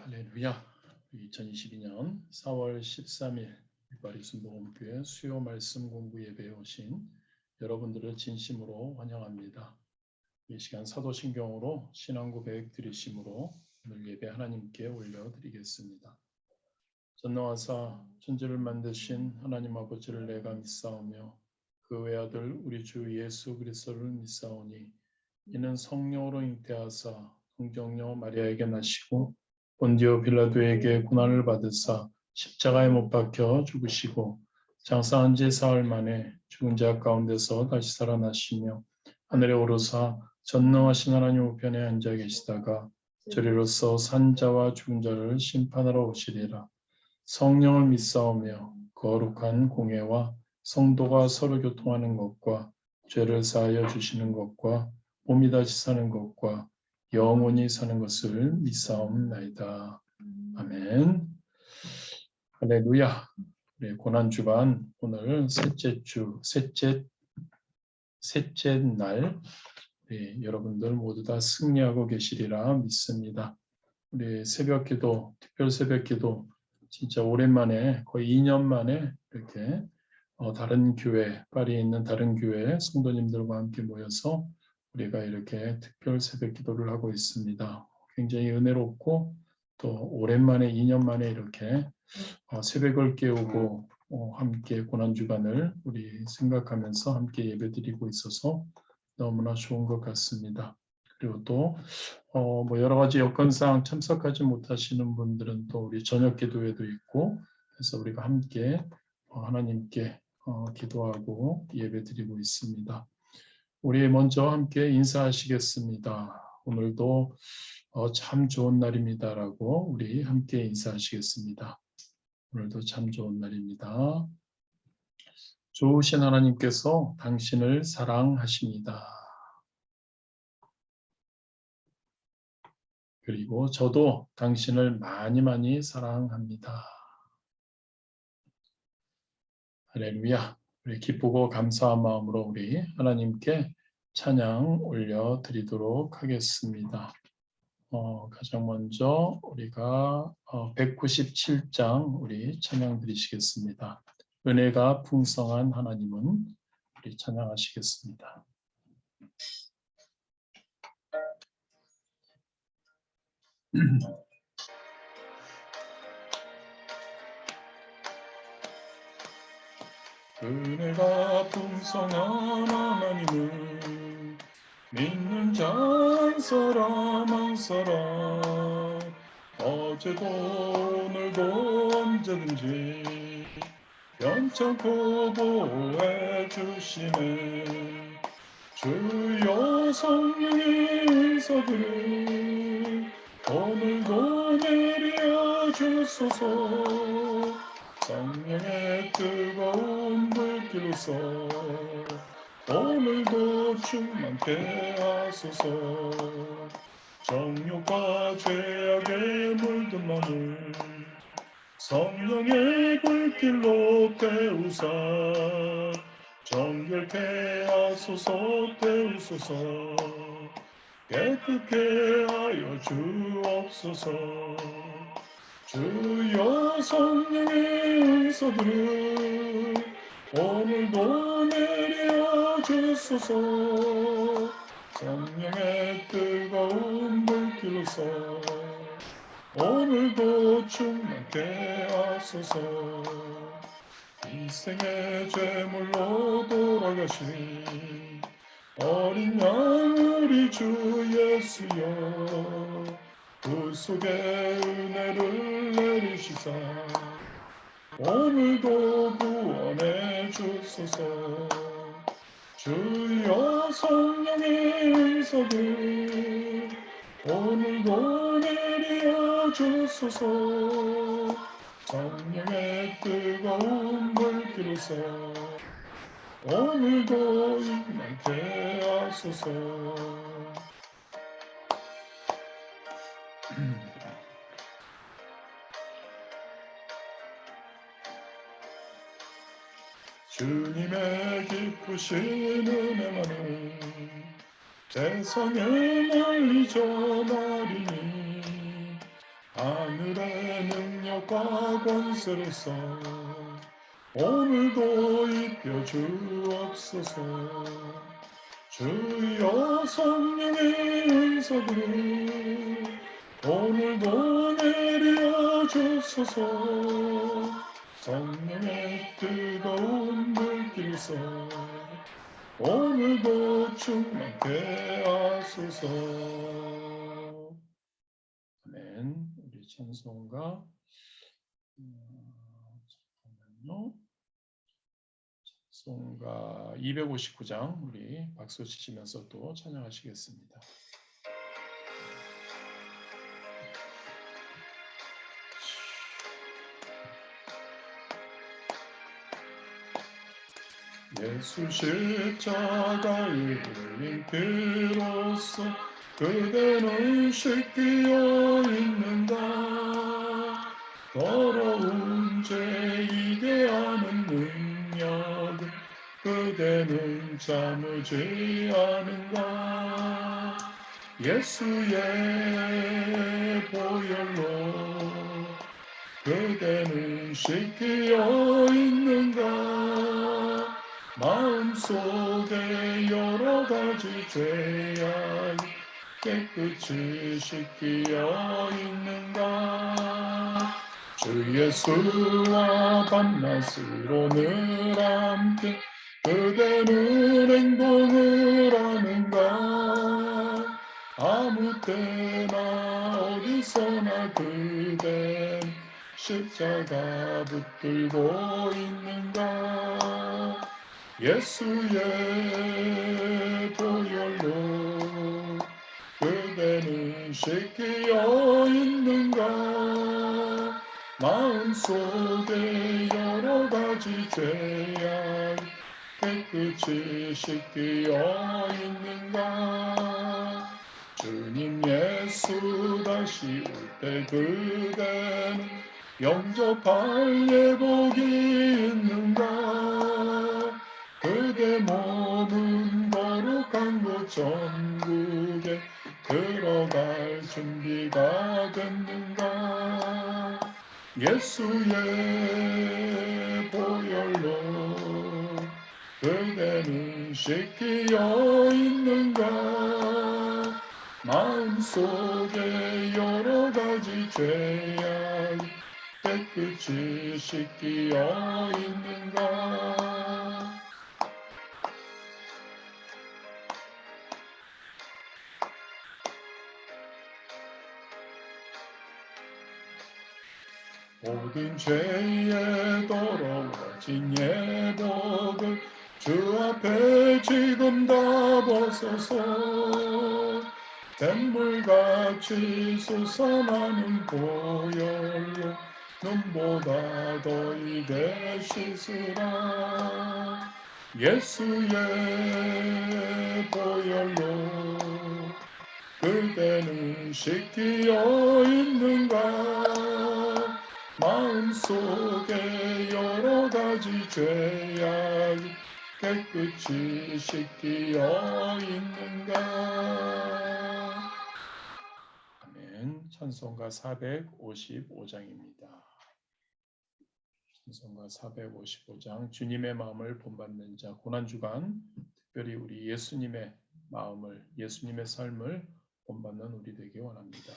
할렐루야. 2022년 4월 13일 일바리 순복음교회 수요 말씀 공부 예배에 오신 여러분들을 진심으로 환영합니다. 이 시간 사도신경으로 신앙 고백 드리심으로 오늘 예배 하나님께 올려드리겠습니다. 전능하사 천지를 만드신 하나님 아버지를 내가 믿사오며 그 외아들 우리 주 예수 그리스도를 믿사오니 이는 성령으로 잉태하사 동정녀 마리아에게 나시고 본디오 빌라도에게 고난을 받으사 십자가에 못 박혀 죽으시고 장사한 지 사흘 만에 죽은 자 가운데서 다시 살아나시며 하늘에 오르사 전능하신 하나님 우편에 앉아 계시다가 저리로서 산 자와 죽은 자를 심판하러 오시리라. 성령을 믿사오며 거룩한 공예와 성도가 서로 교통하는 것과 죄를 사하여 주시는 것과 몸이 다시 사는 것과 영원히 사는 것을 믿사옵나이다. 아멘. 할렐루야. 우리 고난주간 오늘 셋째 날 여러분들 모두 다 승리하고 계시리라 믿습니다. 우리 새벽기도, 특별 새벽기도 진짜 오랜만에 거의 2년 만에 이렇게 다른 교회, 파리에 있는 다른 교회 성도님들과 함께 모여서 우리가 이렇게 특별 새벽 기도를 하고 있습니다. 굉장히 은혜롭고 또 오랜만에 2년 만에 이렇게 새벽을 깨우고 함께 고난주간을 우리 생각하면서 함께 예배드리고 있어서 너무나 좋은 것 같습니다. 그리고 또 여러 가지 여건상 참석하지 못하시는 분들은 또 우리 저녁 기도회도 있고 그래서 우리가 함께 하나님께 기도하고 예배드리고 있습니다. 우리 먼저 함께 인사하시겠습니다. 오늘도 참 좋은 날입니다라고 우리 함께 인사하시겠습니다. 오늘도 참 좋은 날입니다. 좋으신 하나님께서 당신을 사랑하십니다. 그리고 저도 당신을 많이 사랑합니다. 할렐루야. 우리 기쁘고 감사한 마음으로 우리 하나님께 찬양 올려드리도록 하겠습니다. 가장 먼저 우리가 197장 우리 찬양 드리시겠습니다. 은혜가 풍성한 하나님은 우리 찬양하시겠습니다. 은혜가 풍성한 하나님을 믿는 자 한 사람 어제도 오늘도 언제든지 변찮고 보호해 주시네. 주여 성령의 의사들을 오늘도 내려 주소서. 성령의 뜨거운 불길로서 오늘도 충만케 하소서. 정욕과 죄악에 물든 마음을 성령의 불길로 태우사 정결케 하소서. 태우소서. 깨끗게 하여 주옵소서. 주여 성령의 은사들을 오늘도 내려 주소서. 성령의 뜨거운 불길로서 오늘도 충만케 하소서. 이생의 제물로 돌아가신 어린 양 우리 주 예수여 그 속에 은혜를 내리시사 오늘도 구원해 주소서. 주여 성령의 은사들 오늘도 내려 주소서. 성령의 뜨거운 불길로서 오늘도 임하게 하소서. 주님의 기쁘신 은혜만을 세상에 널리 전하리니 하늘의 능력과 권세로서 오늘도 입혀 주옵소서. 주여 성령의 은사로 오늘도 내려 주소서. 성령의 뜨거운 불길서 오늘도 충만케 하소서. 아멘. 우리 찬송가 잠깐만요. 찬송가 259장 우리 박수 치시면서 또 찬양하시겠습니다. 예수 십자가의 흘린 피로써 그대는 씻기어 있는다. 더러운 죄 이게 하는 능력을 그대는 참으지 않은가. 예수의 보혈로 그대는 씻기어 있는가. 마음속에 여러 가지 죄악 깨끗이 씻기어 있는가. 주 예수와 밤낮으로 늘 함께 그대는 행동을 하는가. 아무 때나 어디서나 그대 십자가 붙들고 있는가. 예수의 보혈로 그대는 씻기어 있는가. 마음속에 여러 가지 죄악 깨끗이 씻기어 있는가. 주님 예수 다시 올 때 그대는 영접할 예복이 있는가. 그대 몸은 거룩한 곳 천국에 들어갈 준비가 됐는가. 예수의 보혈로 그대는 씻기어 있는가. 마음속에 여러 가지 죄악 깨끗이 씻기어 있는가. 모든 죄에 더러워진 예복을 주 앞에 지금 다 벗어서 샘물같이 솟아나는 보혈로 눈보다 더 이게 씻으라. 예수의 보혈로 그대는 씻기어 있는가. 마음속에 여러 가지 죄악 깨끗이 씻기어 있는가. 아멘. 찬송가 455장입니다. 찬송가 455장 주님의 마음을 본받는 자 고난주간 특별히 우리 예수님의 마음을 예수님의 삶을 본받는 우리 되기 원합니다.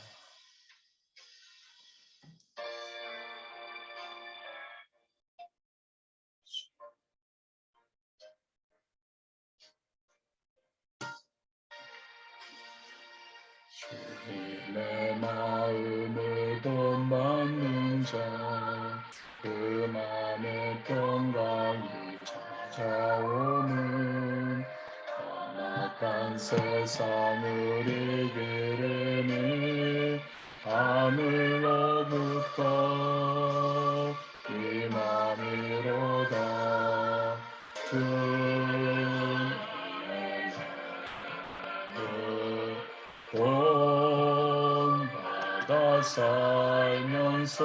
주님의 마음을 본받는 자 그 마음의 평강이 찾아오는 험악한 세상을 이기려는 하늘로부터 임함이로다. 주님의 본받아 살면서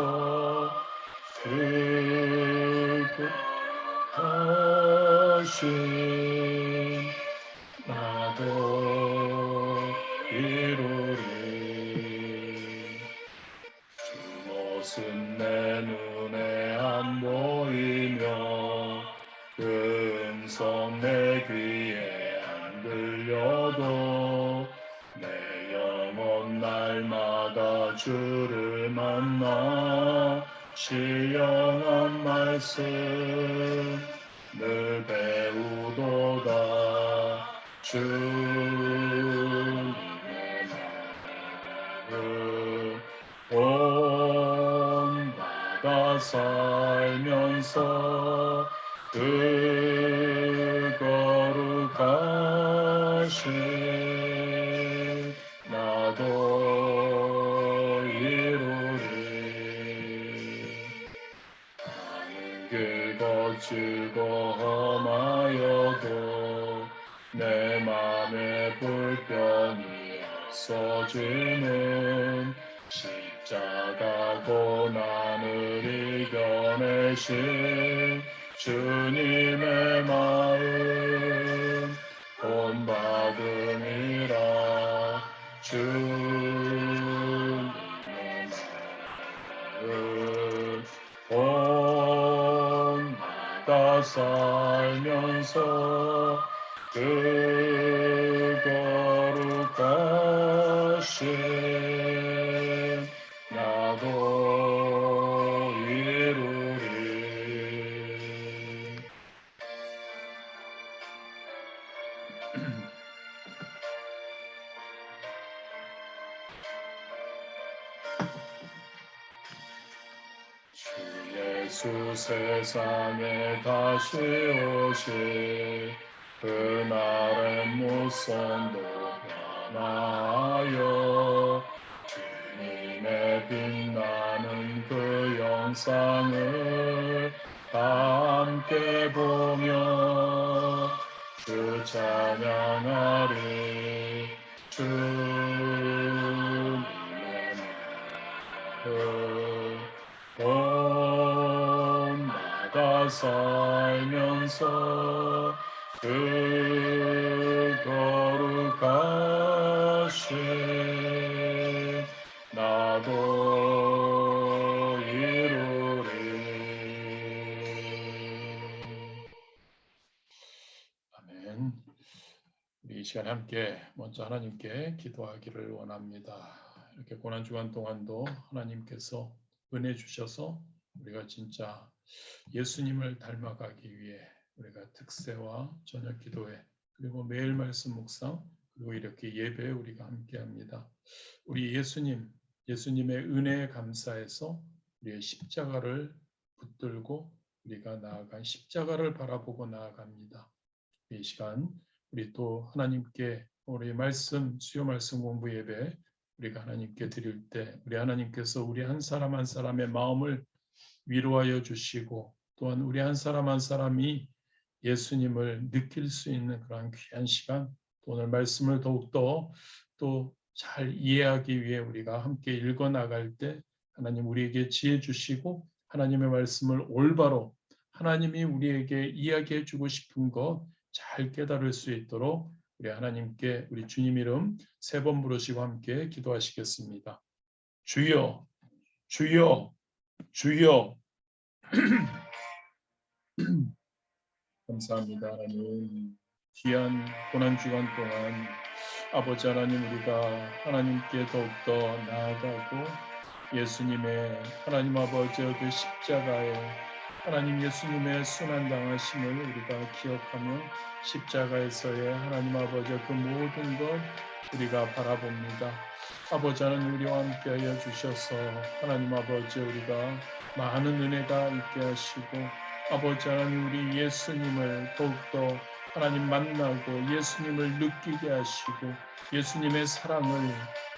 슬프하신 나도 이루리. 것은 내 눈에 안 보이며 그 음성 내 귀에 안 들려도 내 영혼 날마다 주를 만나 신령한 말씀 늘 배우도다 주님의 말을 본받아 살면서 그 거룩하신 나도 이루리 가는 길 거칠고 험하여도 내 맘에 불편이 없어지는 십자가 고난을 이겨내신 주님의 마음 본받음이라 주님의 마음 본받아 살면서 그 거룩하신 나도 이루리 주 예수 세상에 다시 오실 그날의 무선도 변하여 주님의 빛나는 그 영상을 다 함께 보며 주 찬양하리 주님의 마음 본받아 살면서 그 거룩하신 나도 이루리. 아멘. 우리 이 시간 함께 먼저 하나님께 기도하기를 원합니다. 이렇게 고난주간 동안도 하나님께서 은혜 주셔서 우리가 진짜 예수님을 닮아가기 위해 우리가 특세와 저녁 기도회 그리고 매일 말씀 묵상 그리고 이렇게 예배에 우리가 함께합니다. 우리 예수님의 은혜에 감사해서 우리의 십자가를 붙들고 우리가 나아간 십자가를 바라보고 나아갑니다. 이 시간 우리 또 하나님께 우리 말씀 수요 말씀 공부 예배 우리가 하나님께 드릴 때 우리 하나님께서 우리 한 사람 한 사람의 마음을 위로하여 주시고 또한 우리 한 사람이 예수님을 느낄 수 있는 그러한 귀한 시간 오늘 말씀을 더욱더 또 잘 이해하기 위해 우리가 함께 읽어 나갈 때 하나님 우리에게 지혜 주시고 하나님의 말씀을 올바로 하나님이 우리에게 이야기해 주고 싶은 것 잘 깨달을 수 있도록 우리 하나님께 우리 주님 이름 3번 부르시고 함께 기도하시겠습니다. 주여 주여 주여 감사합니다. 하나님 귀한 고난주간 동안 아버지 하나님 우리가 하나님께 더욱더 나아가고 예수님의 하나님 아버지의 그 십자가에 하나님 예수님의 순환당하심을 우리가 기억하며 십자가에서의 하나님 아버지의 그 모든 것 우리가 바라봅니다. 아버지 하나님 우리와 함께하여 주셔서 하나님 아버지 우리가 많은 은혜가 있게 하시고 아버지 하나님 우리 예수님을 더욱더 하나님 만나고 예수님을 느끼게 하시고 예수님의 사랑을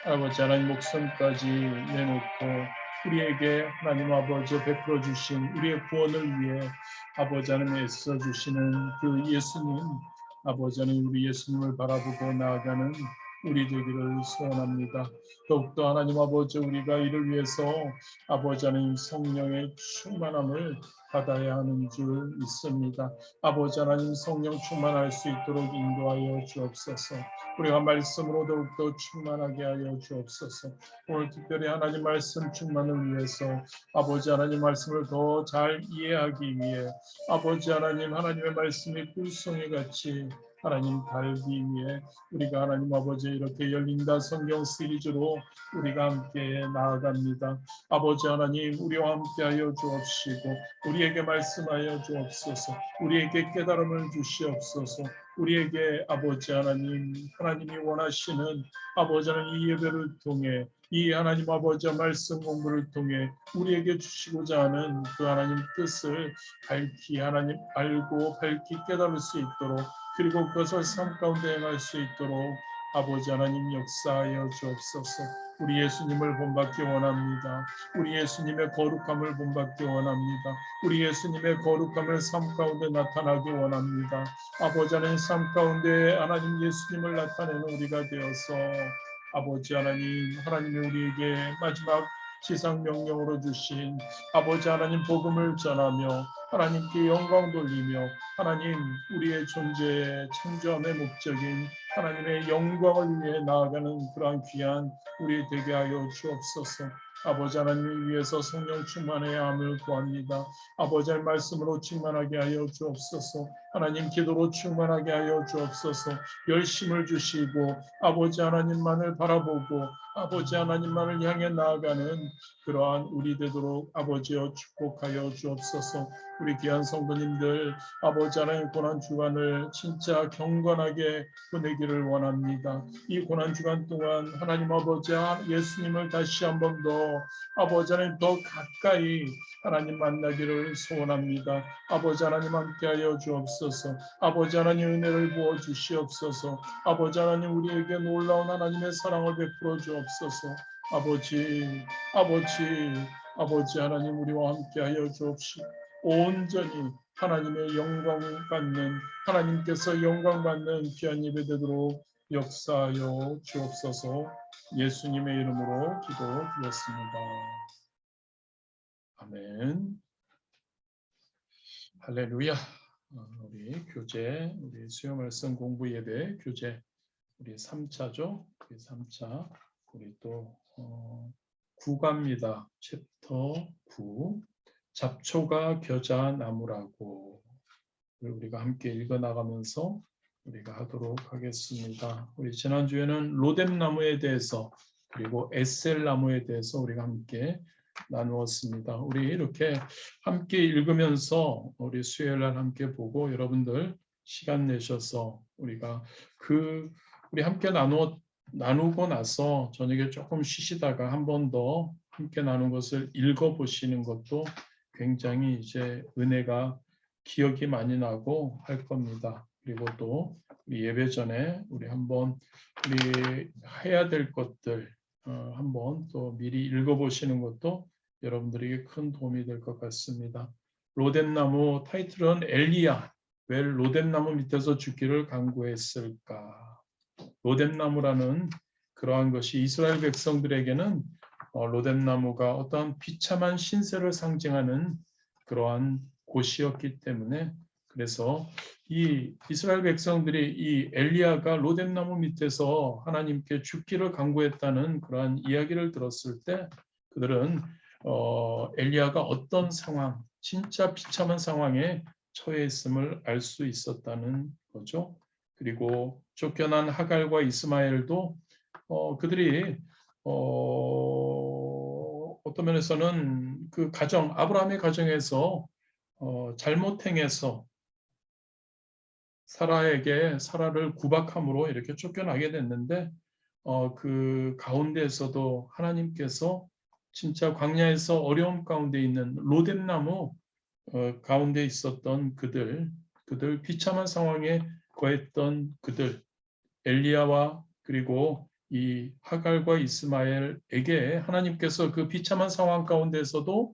아버지 하나님 목숨까지 내놓고 우리에게 하나님 아버지 베풀어 주신 우리의 구원을 위해 아버지 하나님 애써 주시는 그 예수님 아버지 하나님 우리 예수님을 바라보고 나아가는 우리 되기를 소원합니다. 더욱더 하나님 아버지 우리가 이를 위해서 아버지 하나님 성령의 충만함을 받아야 하는 줄 믿습니다. 아버지 하나님 성령 충만할 수 있도록 인도하여 주옵소서. 우리가 말씀으로 더욱더 충만하게 하여 주옵소서. 오늘 특별히 하나님 말씀 충만을 위해서 아버지 하나님 말씀을 더 잘 이해하기 위해 아버지 하나님 하나님의 말씀이 꿀송이 같이 하나님 달기 위해 우리가 하나님 아버지 이렇게 열린다 성경 시리즈로 우리가 함께 나아갑니다. 아버지 하나님 우리와 함께하여 주옵시고 우리에게 말씀하여 주옵소서. 우리에게 깨달음을 주시옵소서. 우리에게 아버지 하나님 하나님이 원하시는 아버지 하나님 이 예배를 통해 이 하나님 아버지의 말씀 공부를 통해 우리에게 주시고자 하는 그 하나님 뜻을 밝히 하나님 알고 밝히 깨달을 수 있도록 그리고 그것을 삶 가운데 행할 수 있도록 아버지 하나님 역사하여 주옵소서. 우리 예수님을 본받기 원합니다. 우리 예수님의 거룩함을 본받기 원합니다. 우리 예수님의 거룩함을 삶 가운데 나타나기 원합니다. 아버지 하나님 삶 가운데 하나님 예수님을 나타내는 우리가 되어서 아버지 하나님 하나님이 우리에게 마지막 지상 명령으로 주신 아버지 하나님 복음을 전하며 하나님께 영광 돌리며 하나님 우리의 존재의 창조함의 목적인 하나님의 영광을 위해 나아가는 그러한 귀한 우리 되게 하여 주옵소서. 아버지 하나님을 위해서 성령 충만해야 함을 구합니다. 아버지의 말씀으로 충만하게 하여 주옵소서. 하나님 기도로 충만하게 하여 주옵소서. 열심을 주시고 아버지 하나님만을 바라보고 아버지 하나님만을 향해 나아가는 그러한 우리 되도록 아버지여 축복하여 주옵소서. 우리 귀한 성도님들 아버지 하나님 고난주간을 진짜 경건하게 보내기를 원합니다. 이 고난주간 동안 하나님 아버지 예수님을 다시 한 번 더 아버지 하나님 더 가까이 하나님 만나기를 소원합니다. 아버지 하나님 함께하여 주옵소서. 아버지 하나님 은혜를 부어 주시옵소서. 아버지 하나님 우리에게 놀라운 하나님의 사랑을 베풀어 주옵소서. 아버지 하나님 우리와 함께하여 주옵시고 온전히 하나님의 영광 받는 하나님께서 영광 받는 귀한 예배 되도록 역사하여 주옵소서. 예수님의 이름으로 기도드렸습니다. 아멘. 할렐루야. 우리 교재, 우리 수요 말씀 공부 예배 교재 우리 3차죠. 우리 3차 우리 또 9가입니다. 챕터 9 잡초가 겨자 나무라고 우리가 함께 읽어 나가면서 우리가 하도록 하겠습니다. 우리 지난주에는 로뎀나무에 대해서 그리고 에셀나무에 대해서 우리가 함께 나누었습니다. 우리 이렇게 함께 읽으면서 우리 수요일날 함께 보고 여러분들 시간 내셔서 우리가 우리 함께 나누고 나서 저녁에 조금 쉬시다가 한 번 더 함께 나눈 것을 읽어보시는 것도 굉장히 이제 은혜가 기억이 많이 나고 할 겁니다. 그리고 또 우리 예배 전에 우리 한번 우리 해야 될 것들 한번 또 미리 읽어보시는 것도 여러분들에게 큰 도움이 될 것 같습니다. 로뎀나무 타이틀은 엘리야 왜 로뎀나무 밑에서 죽기를 간구했을까? 로뎀나무라는 그러한 것이 이스라엘 백성들에게는 로뎀나무가 어떤 비참한 신세를 상징하는 그러한 곳이었기 때문에 그래서 이 이스라엘 백성들이 이 엘리야가 로뎀나무 밑에서 하나님께 죽기를 간구했다는 그러한 이야기를 들었을 때 그들은 엘리야가 어떤 상황, 진짜 비참한 상황에 처해 있음을 알 수 있었다는 거죠. 그리고 쫓겨난 하갈과 이스마엘도 그들이 어떤 면에서는 그 가정 아브라함의 가정에서 잘못 행해서 사라를 구박함으로 이렇게 쫓겨나게 됐는데 그 가운데에서도 하나님께서 진짜 광야에서 어려움 가운데 있는 로뎀나무 가운데 있었던 그들 비참한 상황에 거했던 그들 엘리야와 그리고 이 하갈과 이스마엘에게 하나님께서 그 비참한 상황 가운데서도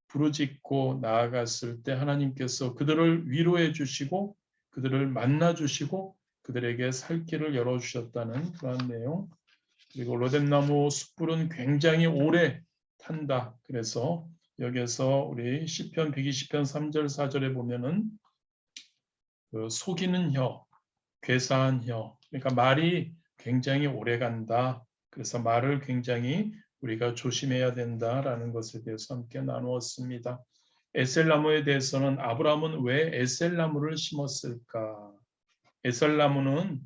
부르짖고 나아갔을 때 하나님께서 그들을 위로해 주시고 그들을 만나 주시고 그들에게 살 길을 열어주셨다는 그런 내용. 그리고 로뎀나무 숯불은 굉장히 오래 탄다. 그래서 여기서 우리 시편 120편 3절 4절에 보면은 그 속이는 혀, 괴사한 혀. 그러니까 말이 굉장히 오래 간다. 그래서 말을 굉장히 우리가 조심해야 된다라는 것에 대해서 함께 나누었습니다. 에셀나무에 대해서는 아브라함은 왜 에셀나무를 심었을까? 에셀나무는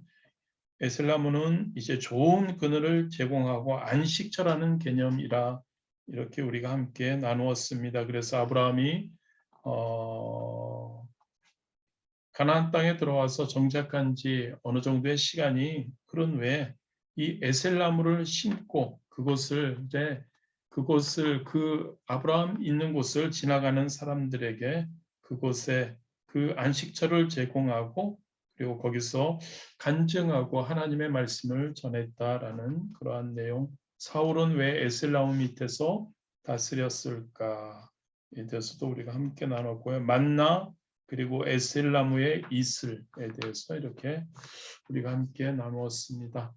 이제 좋은 그늘을 제공하고 안식처라는 개념이라 이렇게 우리가 함께 나누었습니다. 그래서 아브라함이 가나안 땅에 들어와서 정착한 지 어느 정도의 시간이 흐른 후에 이 에셀나무를 심고 그곳을 그 아브라함 있는 곳을 지나가는 사람들에게 그곳에 그 안식처를 제공하고 그리고 거기서 간증하고 하나님의 말씀을 전했다라는 그러한 내용. 사울은 왜 에셀나무 밑에서 다스렸을까에 대해서도 우리가 함께 나눴고요. 만나 그리고 에셀나무의 이슬에 대해서 이렇게 우리가 함께 나누었습니다.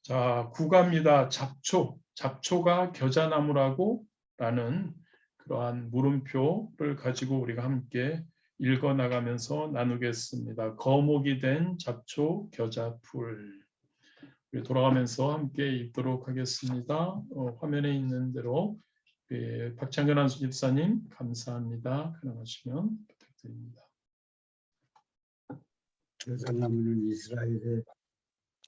자, 구가입니다. 잡초가 겨자나무라고 라는 그러한 물음표를 가지고 우리가 함께 읽어 나가면서 나누겠습니다. 거목이 된 잡초 겨자풀. 우리 돌아가면서 함께 읽도록 하겠습니다. 화면에 있는 대로 박창근 안수 집사님 감사합니다. 가능하시면 부탁드립니다. 겨자나무는 이스라엘에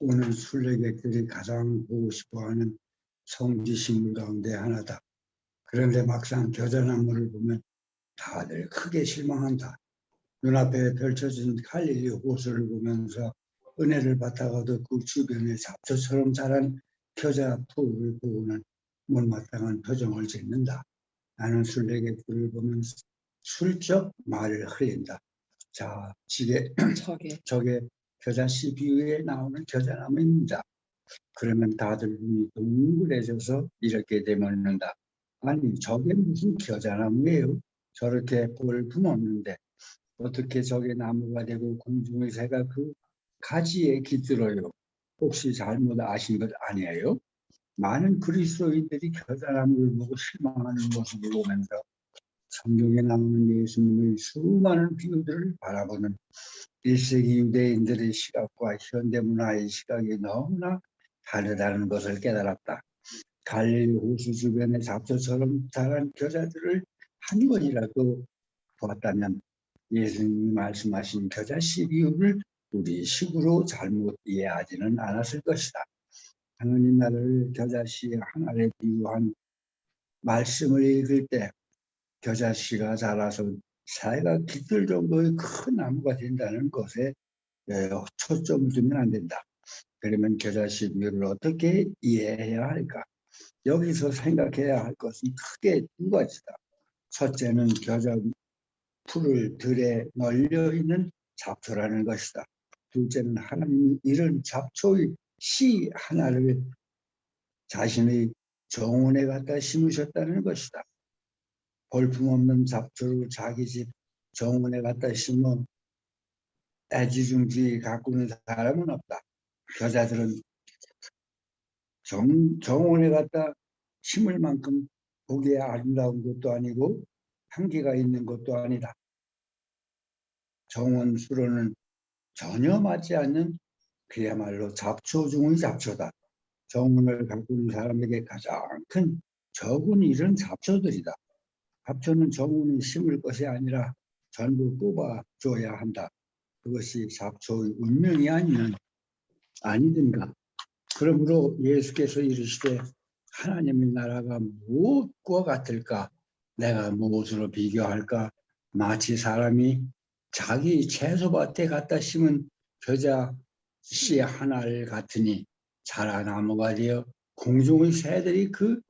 오는 순례객들이 가장 보고 싶어하는 성지식물 가운데 하나다. 그런데 막상 겨자나무를 보면 다들 크게 실망한다. 눈앞에 펼쳐진 갈릴리 호수를 보면서 은혜를 받다가도 그 주변에 잡초처럼 자란 겨자풀을 보고는 못마땅한 표정을 짓는다. 나는 순례객들을 보면 슬쩍 말을 흘린다. 자, 저게 겨자씨 비유에 나오는 겨자나무입니다. 그러면 다들 눈이 동그래져서 이렇게 되묻는다. 아니, 저게 무슨 겨자나무예요? 저렇게 볼품없는데 어떻게 저게 나무가 되고 공중의 새가 그 가지에 깃들어요? 혹시 잘못 아신 것 아니에요? 많은 그리스도인들이 겨자나무를 보고 실망하는 모습을 보면서 성경에 나오는 예수님의 수많은 비유들을 바라보는 1세기 유대인들의 시각과 현대문화의 시각이 너무나 다르다는 것을 깨달았다. 갈릴리 호수 주변의 잡초처럼 자란 겨자들을 한 번이라도 보았다면 예수님이 말씀하신 겨자씨 비유를 우리 식으로 잘못 이해하지는 않았을 것이다. 하느님 나라를 겨자씨 하나에 비유한 말씀을 읽을 때 겨자씨가 자라서 사이가 깃들 정도의 큰 나무가 된다는 것에 초점을 두면 안 된다. 그러면 겨자씨 비유를 어떻게 이해해야 할까? 여기서 생각해야 할 것은 크게 두 가지다. 첫째는 겨자 풀을 들에 널려 있는 잡초라는 것이다. 둘째는 하나님이 이런 잡초의 씨 하나를 자신의 정원에 갖다 심으셨다는 것이다. 볼품없는 잡초를 자기 집 정원에 갖다 심어 애지중지 가꾸는 사람은 없다. 겨자들은 정원에 갖다 심을 만큼 보기에 아름다운 것도 아니고 향기가 있는 것도 아니다. 정원 수로는 전혀 맞지 않는 그야말로 잡초 중의 잡초다. 정원을 가꾸는 사람에게 가장 큰 적은 일은 잡초들이다. 잡초는 정원에 심을 것이 아니라 전부 뽑아줘야 한다. 그것이 잡초의 운명이 아니든가. 그러므로 예수께서 이르시되 하나님의 나라가 무엇과 같을까? 내가 무엇으로 비교할까? 마치 사람이 자기 채소밭에 갖다 심은 겨자 씨 하나를 같으니 자라나무가 되어 공중의 새들이 그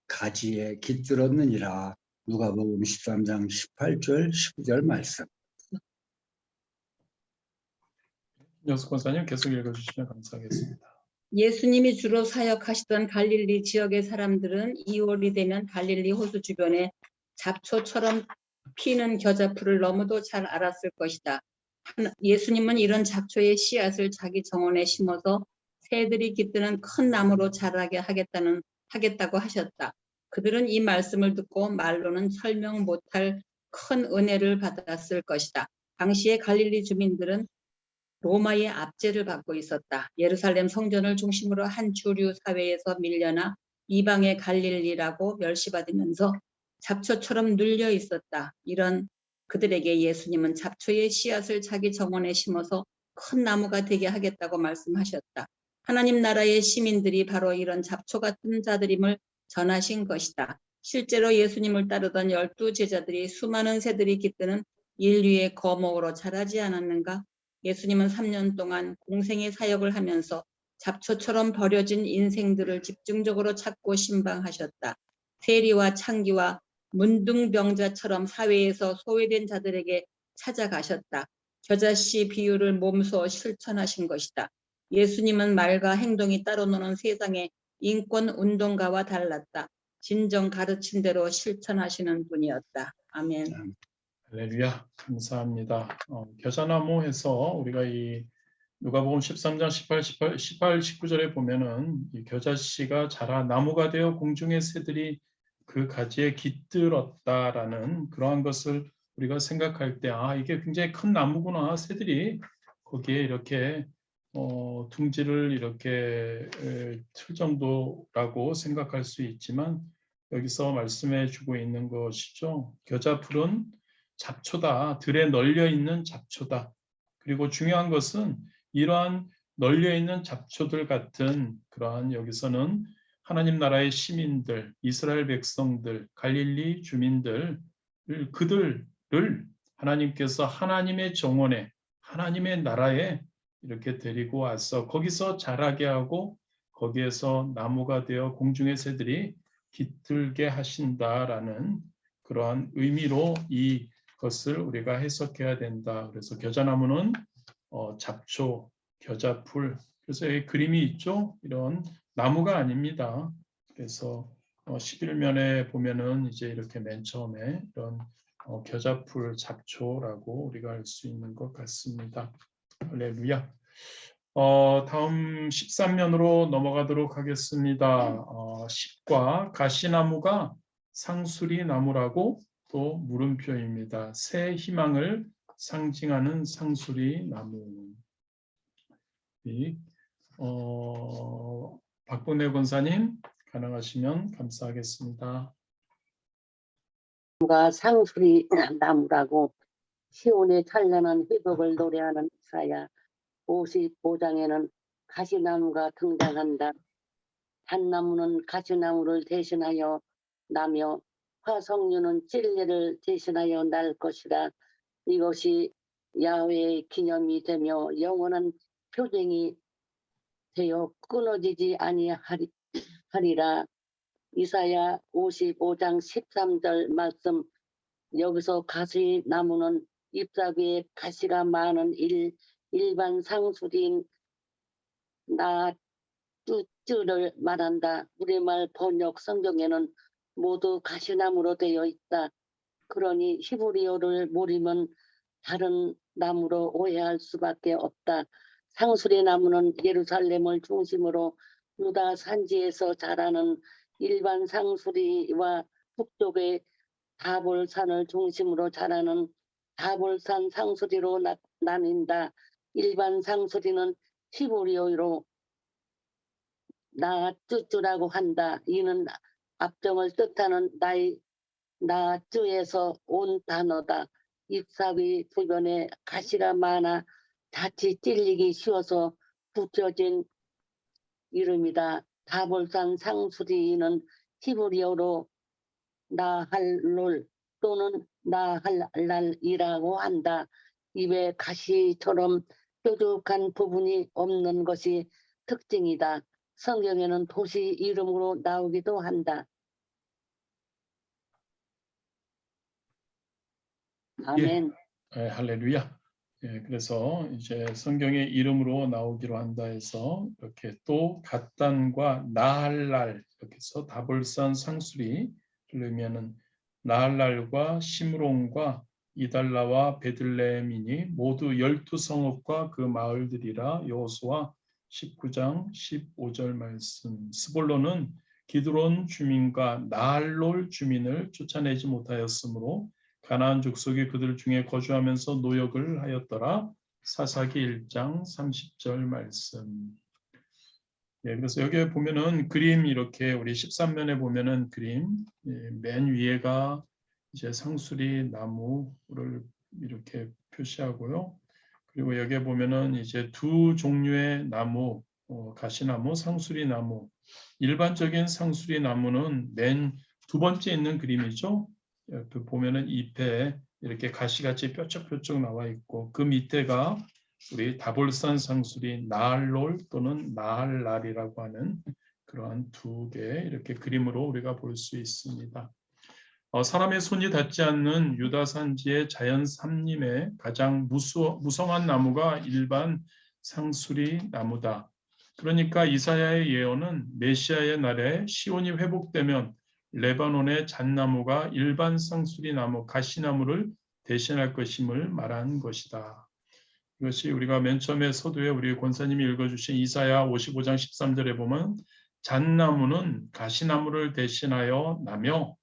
가지에 깃들었느니라. 누가복음 13장 18절 19절 말씀. 여수 권사님 계속 읽어주시면 감사하겠습니다. 예수님이 주로 사역하시던 갈릴리 지역의 사람들은 2월이 되면 갈릴리 호수 주변에 잡초처럼 피는 겨자풀을 너무도 잘 알았을 것이다. 예수님은 이런 잡초의 씨앗을 자기 정원에 심어서 새들이 깃드는 큰 나무로 자라게 하겠다고 하셨다. 그들은 이 말씀을 듣고 말로는 설명 못할 큰 은혜를 받았을 것이다. 당시의 갈릴리 주민들은 로마의 압제를 받고 있었다. 예루살렘 성전을 중심으로 한 주류 사회에서 밀려나 이방의 갈릴리라고 멸시받으면서 잡초처럼 눌려 있었다. 이런 그들에게 예수님은 잡초의 씨앗을 자기 정원에 심어서 큰 나무가 되게 하겠다고 말씀하셨다. 하나님 나라의 시민들이 바로 이런 잡초 같은 자들임을 전하신 것이다. 실제로 예수님을 따르던 12 제자들이 수많은 새들이 깃드는 인류의 거목으로 자라지 않았는가? 예수님은 3년 동안 공생의 사역을 하면서 잡초처럼 버려진 인생들을 집중적으로 찾고 신방하셨다. 세리와 창기와 문둥병자처럼 사회에서 소외된 자들에게 찾아가셨다. 겨자씨 비유를 몸소 실천하신 것이다. 예수님은 말과 행동이 따로 노는 세상의 인권운동가와 달랐다. 진정 가르친 대로 실천하시는 분이었다. 아멘. 할렐루야, 감사합니다. 겨자나무 해서 우리가 이 누가복음 13장 18, 19절에 보면은 이 겨자씨가 자라 나무가 되어 공중의 새들이 그 가지에 깃들었다라는 그러한 것을 우리가 생각할 때 이게 굉장히 큰 나무구나. 새들이 거기에 이렇게 둥지를 이렇게 틀 정도라고 생각할 수 있지만 여기서 말씀해 주고 있는 것이죠. 겨자풀은 잡초다. 들에 널려 있는 잡초다. 그리고 중요한 것은 이러한 널려 있는 잡초들 같은 그러한 여기서는 하나님 나라의 시민들, 이스라엘 백성들, 갈릴리 주민들, 그들을 하나님께서 하나님의 정원에, 하나님의 나라에 이렇게 데리고 와서 거기서 자라게 하고 거기에서 나무가 되어 공중의 새들이 깃들게 하신다라는 그러한 의미로 이것을 우리가 해석해야 된다. 그래서 겨자나무는 잡초, 겨자풀, 그래서 여기 그림이 있죠. 이런 나무가 아닙니다. 그래서 11면에 보면은 이제 이렇게 맨 처음에 이런 겨자풀, 잡초라고 우리가 알 수 있는 것 같습니다. 할렐루야. 다음 13면으로 넘어가도록 하겠습니다. 10과 가시나무가 상수리 나무라고 또 물음표입니다. 새 희망을 상징하는 상수리 나무. 박근혜 권사님 가능하시면 감사하겠습니다. 상수리 나무라고 시온의 찬란한 회복을 노래하는 이사야 55장에는 가시나무가 등장한다. 잣나무는 가시나무를 대신하여 나며 화석류는 찔레를 대신하여 날 것이라. 이것이 야훼의 기념이 되며 영원한 표징이 되어 끊어지지 아니하리라. 이사야 55장 13절 말씀. 여기서 가시나무는 잎사귀에 가시가 많은 일반 상수리인 나쭈를 말한다. 우리말 번역 성경에는 모두 가시나무로 되어 있다. 그러니 히브리어를 모르면 다른 나무로 오해할 수밖에 없다. 상수리 나무는 예루살렘을 중심으로 유다 산지에서 자라는 일반 상수리와 북쪽의 다볼산을 중심으로 자라는 다볼산 상수리로 나뉜다. 일반 상수리는 히브리어로 나쭈쭈라고 한다. 이는 앞정을 뜻하는 나쭈에서 온 단어다. 잎사귀 주변에 가시가 많아 자칫 찔리기 쉬워서 붙여진 이름이다. 다볼산 상수리는 히브리어로 나할롤 또는 나할랄이라고 한다. 입에 가시처럼 뾰족한 부분이 없는 것이 특징이다. 성경에는 도시 이름으로 나오기도 한다. 아멘. 할렐루야. 그래서 이제 성경의 이름으로 나오기로 한다 해서 이렇게 또 갓단과 나할랄 이렇게 해서 다볼산 상수리 그러면은 나할랄과 시므론과 이달라와 베들레헴이니 모두 12성읍과 그 마을들이라. 여호수아 19장 15절 말씀. 스볼론은 기드론 주민과 나할롤 주민을 쫓아내지 못하였으므로 가나안 족속이 그들 중에 거주하면서 노역을 하였더라. 사사기 1장 30절 말씀. 예, 그래서 여기에 보면은 그림 이렇게 우리 13면에 보면은 그림 맨 위에가 이제 상수리 나무를 이렇게 표시하고요. 그리고 여기에 보면은 이제 두 종류의 나무, 가시나무, 상수리 나무. 일반적인 상수리 나무는 맨 두 번째 있는 그림이죠. 옆에 보면은 잎에 이렇게 가시같이 뾰족뾰족 나와 있고 그 밑에가 우리 다볼산 상수리 나할롤 또는 나할랄이라고 하는 그러한 두 개 이렇게 그림으로 우리가 볼 수 있습니다. 사람의 손이 닿지 않는 유다 산지의 자연 삼림에 가장 무성한 나무가 일반 상수리 나무다. 그러니까 이사야의 예언은 메시아의 날에 시온이 회복되면 레바논의 잣나무가 일반 상수리 나무, 가시나무를 대신할 것임을 말한 것이다. 이것이 우리가 맨 처음에 서두에 우리 권사님이 읽어주신 이사야 55장 13절에 보면 잣나무는 가시나무를 대신하여 나며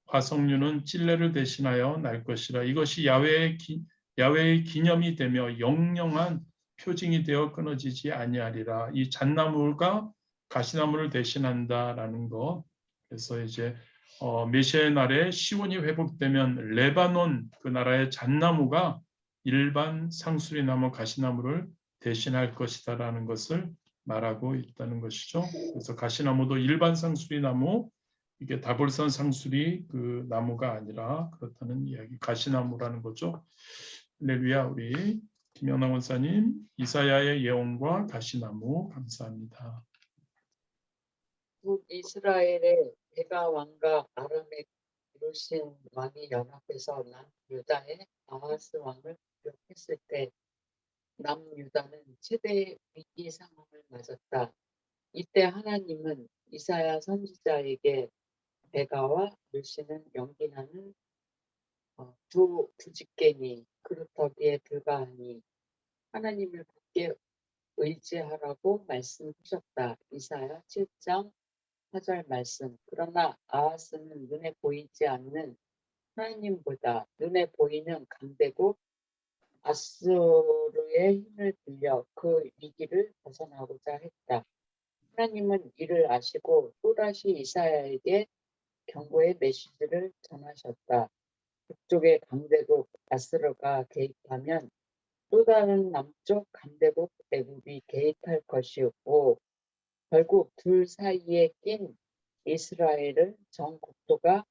화석류는 찔레를 대신하여 날 것이라. 이것이 야훼의 기념이 되며 영영한 표징이 되어 끊어지지 아니하리라. 이 잣나무가 가시나무를 대신한다라는 것. 그래서 이제 메시아의 날에 시온이 회복되면 레바논 그 나라의 잣나무가 일반 상수리 나무 가시나무를 대신할 것이다라는 것을 말하고 있다는 것이죠. 그래서 가시나무도 일반 상수리 나무, 이게 다볼산 상수리 그 나무가 아니라 그렇다는 이야기, 가시나무라는 거죠. 할렐루야. 우리 김영남 원사님, 이사야의 예언과 가시나무 감사합니다. 북이스라엘의 베가 왕과 아람의 루신 왕이 연합해서 남유다의 아하스 왕을 공격했을 때 남유다는 최대의 위기 상황을 맞았다. 이때 하나님은 이사야 선지자에게 베가와 루신은 연기나는 두 부직갱이 그루터기에 불과하니 하나님을 굳게 의지하라고 말씀하셨다. 이사야 7장 4절 말씀. 그러나 아하스는 눈에 보이지 않는 하나님보다 눈에 보이는 강대국 아수르의 힘을 빌려 그 위기를 벗어나고자 했다. 하나님은 이를 아시고 또다시 이사야에게 경고의 메시지를 전하셨다. 북쪽의 강대국 아수르가 개입하면 또 다른 남쪽 강대국 애굽이 개입할 것이고 결국 둘 사이에 낀 이스라엘은 전 국토가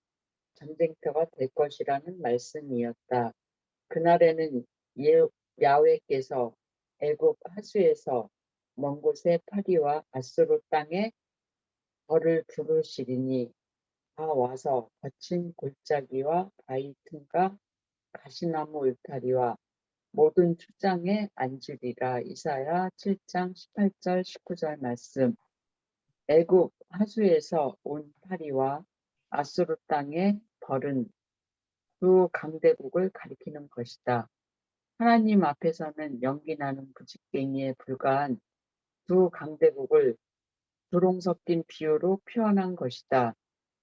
전쟁터가 될 것이라는 말씀이었다. 그날에는 야훼께서 애굽 하수에서 먼 곳의 파리와 아수르 땅에 벌을 부르시리니 다 와서 거친 골짜기와 바위 틈과 가시나무 울타리와 모든 초장에 앉으리라. 이사야 7장 18절 19절 말씀. 애굽 하수에서 온 파리와 아수르 땅의 벌은 두 강대국을 가리키는 것이다. 하나님 앞에서는 연기나는 부직갱이에 불과한 두 강대국을 두롱 섞인 비유로 표현한 것이다.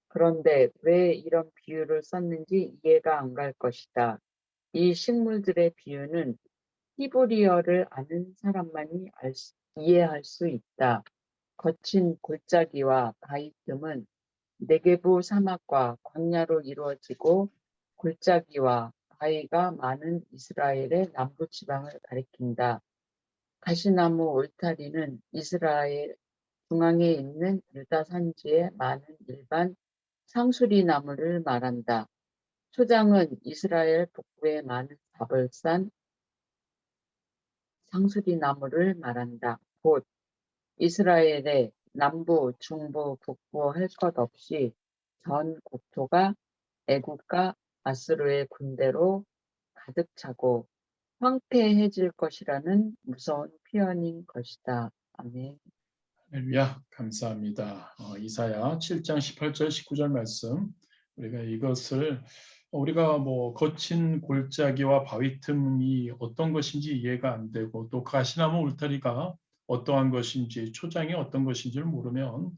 그런데 왜 이런 비유를 썼는지 이해가 안 갈 것이다. 이 식물들의 비유는 히브리어를 아는 사람만이 이해할 수 있다. 거친 골짜기와 바위 틈은 네게부 사막과 광야로 이루어지고 골짜기와 바위가 많은 이스라엘의 남부 지방을 가리킨다. 가시나무 울타리는 이스라엘 중앙에 있는 유다 산지에 많은 일반 상수리 나무를 말한다. 초장은 이스라엘 북부에 많은 다볼산 상수리 나무를 말한다. 곧 이스라엘의 남부, 중부, 북부 할 것 없이 전 국토가 애굽과 아수르의 군대로 가득 차고 황폐해질 것이라는 무서운 표현인 것이다. 아멘. 할렐루야. 감사합니다. 이사야 7장 18절 19절 말씀 우리가 이것을 우리가 뭐 거친 골짜기와 바위 틈이 어떤 것인지 이해가 안 되고 또 가시나무 울타리가 어떠한 것인지 초장이 어떤 것인지를 모르면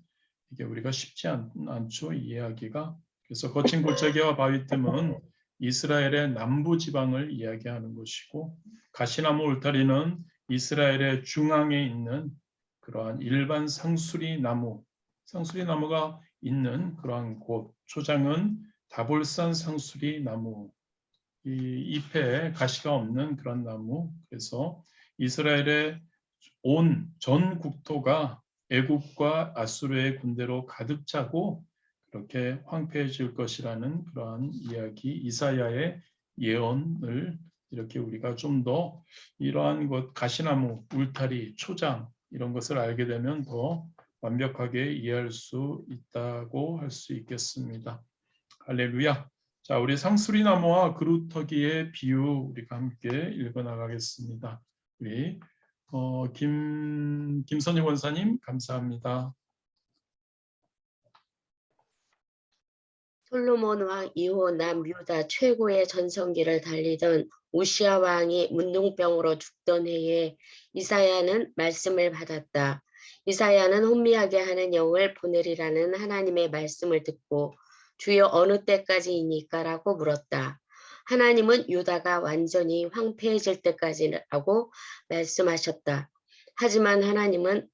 이게 우리가 쉽지 않죠, 이해하기가. 그래서 거친 골짜기와 바위 틈은 이스라엘의 남부 지방을 이야기하는 것이고 가시나무 울타리는 이스라엘의 중앙에 있는 그러한 일반 상수리 나무가 있는 그러한 곳. 초장은 다볼산 상수리 나무, 이 잎에 가시가 없는 그런 나무. 그래서 이스라엘의 전 국토가 애굽과 아수르의 군대로 가득 차고 그렇게 황폐해질 것이라는 그러한 이야기, 이사야의 예언을 이렇게 우리가 좀 더 이러한 것, 가시나무, 울타리, 초장 이런 것을 알게 되면 더 완벽하게 이해할 수 있다고 할 수 있겠습니다. 할렐루야. 자, 우리 상수리 나무와 그루터기의 비유 우리가 함께 읽어 나가겠습니다. 우리 김선희 원사님 감사합니다. 솔로몬 왕 이후 남유다 최고의 전성기를 달리던 우시야 왕이 문둥병으로 죽던 해에 이사야는 말씀을 받았다. 이사야는 혼미하게 하는 영을 보내리라는 하나님의 말씀을 듣고 주여 어느 때까지이니까라고 물었다. 하나님은 유다가 완전히 황폐해질 때까지라고 말씀하셨다. 하지만 하나님은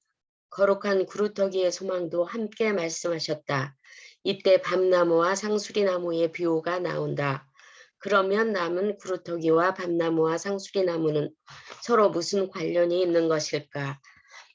거룩한 구루터기의 소망도 함께 말씀하셨다. 이때 밤나무와 상수리나무의 비유가 나온다. 그러면 남은 구루터기와 밤나무와 상수리나무는 서로 무슨 관련이 있는 것일까?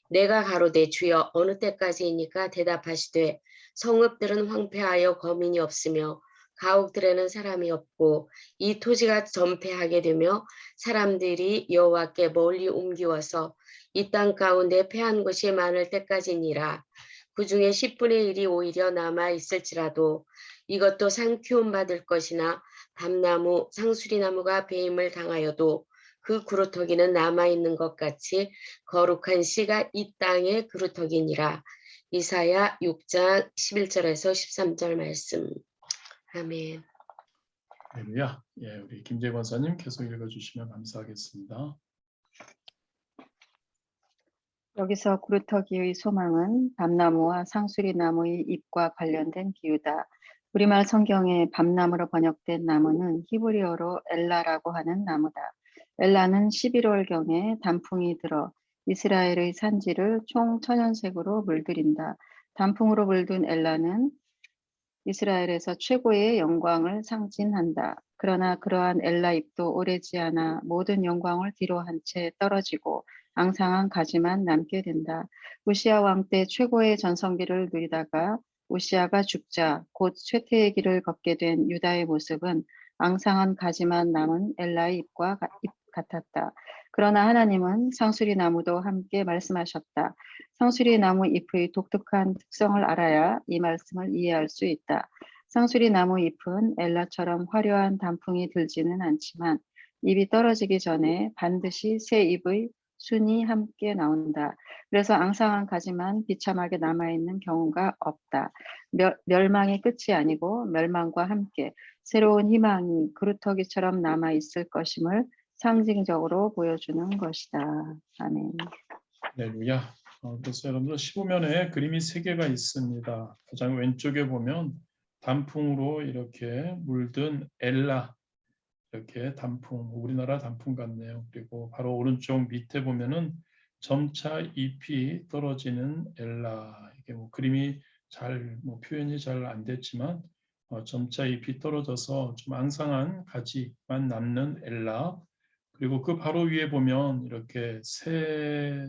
내가 가로되 주여 어느 때까지이니까 대답하시되 성읍들은 황폐하여 거민이 없으며 가옥들에는 사람이 없고 이 토지가 전폐하게 되며 사람들이 여호와께 멀리 옮기워서 이 땅 가운데 패한 것이 많을 때까지니라. 그 중에 10분의 1이 오히려 남아 있을지라도 이것도 상키움 받을 것이나 밤나무, 상수리나무가 배임을 당하여도 그 구루터기는 남아 있는 것 같이 거룩한 씨가 이 땅의 구루터기니라. 이사야 6장 11절에서 13절 말씀. 아멘. 할렐루야. 예, 우리 김재 권사님 계속 읽어주시면 감사하겠습니다. 여기서 구루터기의 소망은 밤나무와 상수리나무의 잎과 관련된 비유다. 우리말 성경에 밤나무로 번역된 나무는 히브리어로 엘라라고 하는 나무다. 엘라는 11월경에 단풍이 들어 이스라엘의 산지를 총 천연색으로 물들인다. 단풍으로 물든 엘라는 이스라엘에서 최고의 영광을 상징한다. 그러나 그러한 엘라 잎도 오래지 않아 모든 영광을 뒤로 한 채 떨어지고 앙상한 가지만 남게 된다. 우시야 왕 때 최고의 전성기를 누리다가 우시야가 죽자 곧 쇠퇴의 길을 걷게 된 유다의 모습은 앙상한 가지만 남은 엘라의 잎과 같았다. 그러나 하나님은 상수리 나무도 함께 말씀하셨다. 상수리 나무 잎의 독특한 특성을 알아야 이 말씀을 이해할 수 있다. 상수리 나무 잎은 엘라처럼 화려한 단풍이 들지는 않지만 잎이 떨어지기 전에 반드시 새 잎의 순이 함께 나온다. 그래서 앙상한 가지만 비참하게 남아있는 경우가 없다. 멸망의 끝이 아니고 멸망과 함께 새로운 희망이 그루터기처럼 남아있을 것임을 상징적으로 보여주는 것이다. 아멘. 할렐루야. 그래서 여러분들 15면에 그림이 3개가 있습니다. 가장 왼쪽에 보면 단풍으로 이렇게 물든 엘라, 이렇게 단풍, 우리나라 단풍 같네요. 그리고 바로 오른쪽 밑에 보면은 점차 잎이 떨어지는 엘라. 이게 뭐 그림이 잘 표현이 잘 안 됐지만 점차 잎이 떨어져서 좀 앙상한 가지만 남는 엘라. 그리고 그 바로 위에 보면 이렇게 새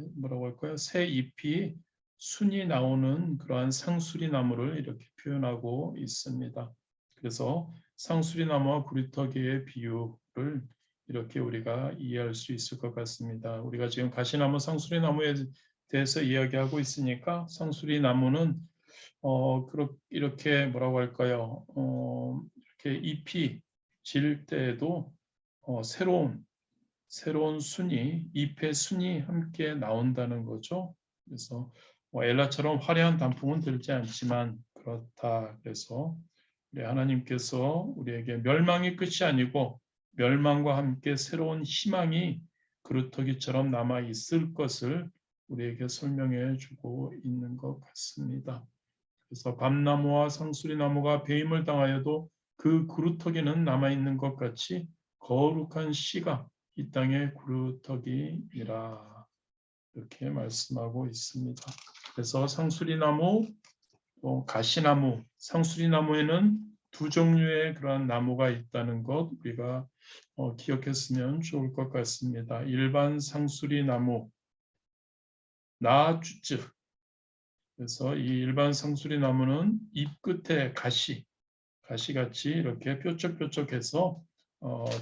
잎이 순이 나오는 그러한 상수리 나무를 이렇게 표현하고 있습니다. 그래서 상수리 나무와 구리터기의 비유를 이렇게 우리가 이해할 수 있을 것 같습니다. 우리가 지금 가시나무, 상수리 나무에 대해서 이야기하고 있으니까 상수리 나무는 이렇게 뭐라고 할까요? 이렇게 잎이 질 때에도 새로운 순이, 잎의 순이 함께 나온다는 거죠. 그래서 엘라처럼 화려한 단풍은 들지 않지만 그렇다. 그래서 우리 하나님께서 우리에게 멸망이 끝이 아니고 멸망과 함께 새로운 희망이 그루터기처럼 남아 있을 것을 우리에게 설명해 주고 있는 것 같습니다. 그래서 밤나무와 상수리나무가 배임을 당하여도 그 그루터기는 남아 있는 것 같이 거룩한 씨가 이 땅의 그루터기니라, 이렇게 말씀하고 있습니다. 그래서 상수리나무, 또 가시나무, 상수리나무에는 두 종류의 그러한 나무가 있다는 것 우리가 기억했으면 좋을 것 같습니다. 일반 상수리나무, 나주츠. 그래서 이 일반 상수리나무는 잎 끝에 가시같이 이렇게 뾰족뾰족해서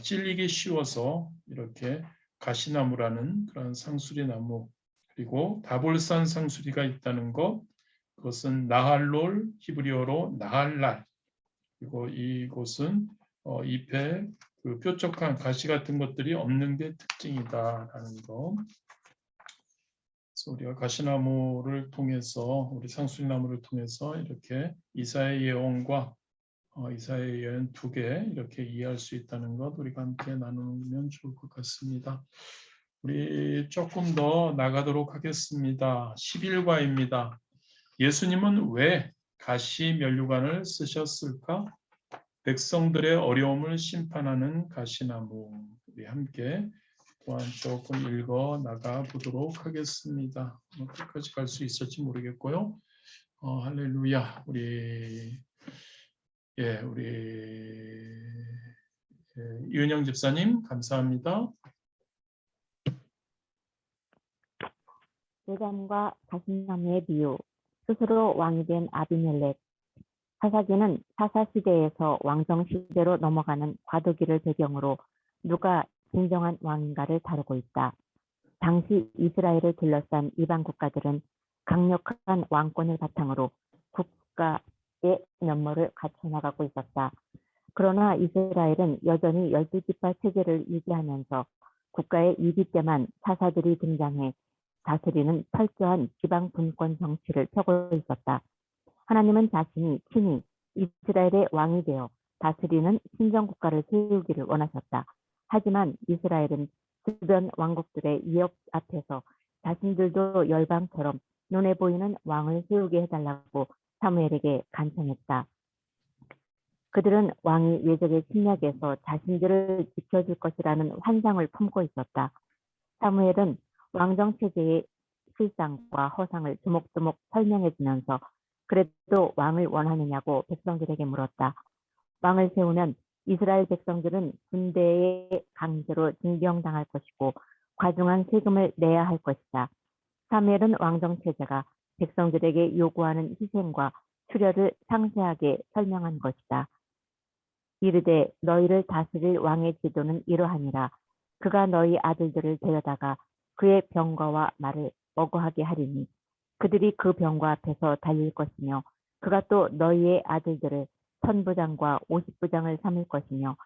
찔리기 쉬워서 이렇게 가시나무라는 그런 상수리나무, 그리고 다볼산 상수리가 있다는 것, 그것은 나할롤, 히브리어로 나할랄, 그리고 이곳은 잎에 그 뾰족한 가시 같은 것들이 없는 게 특징이다라는 것. 그래서 우리가 가시나무를 통해서, 우리 상수리나무를 통해서 이렇게 이사야의 예언과 이사야의 예언 두 개 이렇게 이해할 수 있다는 것 우리가 함께 나누면 좋을 것 같습니다. 우리 조금 더 나가도록 하겠습니다. 11과입니다. 예수님은 왜 가시 면류관을 쓰셨을까? 백성들의 어려움을 심판하는 가시나무. 우리 함께 또한 조금 읽어 나가 보도록 하겠습니다. 끝까지 갈 수 있을지 모르겠고요. 할렐루야. 우리 이은영 집사님 감사합니다. 제단과 가시나무의 비유, 스스로 왕이 된 아비멜렉. 사사기는 사사시대에서 왕정시대로 넘어가는 과도기를 배경으로 누가 진정한 왕인가를 다루고 있다. 당시 이스라엘을 둘러싼 이방 국가들은 강력한 왕권을 바탕으로 국가의 면모를 갖춰나가고 있었다. 그러나 이스라엘은 여전히 12지파 체제를 유지하면서 국가의 위기 때만 사사들이 등장해 다스리는 철저한 지방 분권 정치를 펴고 있었다. 하나님은 자신이 친히 이스라엘의 왕이 되어 다스리는 신정국가를 세우기를 원하셨다. 하지만 이스라엘은 주변 왕국들의 위협 앞에서 자신들도 열방처럼 눈에 보이는 왕을 세우게 해달라고 사무엘에게 간청했다. 그들은 왕이 외적의 침략에서 자신들을 지켜줄 것이라는 환상을 품고 있었다. 사무엘은 왕정체제의 실상과 허상을 조목조목 설명해주면서 그래도 왕을 원하느냐고 백성들에게 물었다. 왕을 세우면 이스라엘 백성들은 군대에 강제로 징병당할 것이고 과중한 세금을 내야 할 것이다. 사무엘은 왕정체제가 백성들에게 요구하는 희생과 수려를 상세하게 설명한 것이다. 이르되 너희를 다스릴 왕의 제도는 이러하니라. 그가 너희 아들들을 데려다가 그의 병거와 말을 어거하게 하리니 그들이 그 병거 앞에서 달릴 것이며 그가 또 너희의 아들들을 천부장과 50부장을 삼을 것이며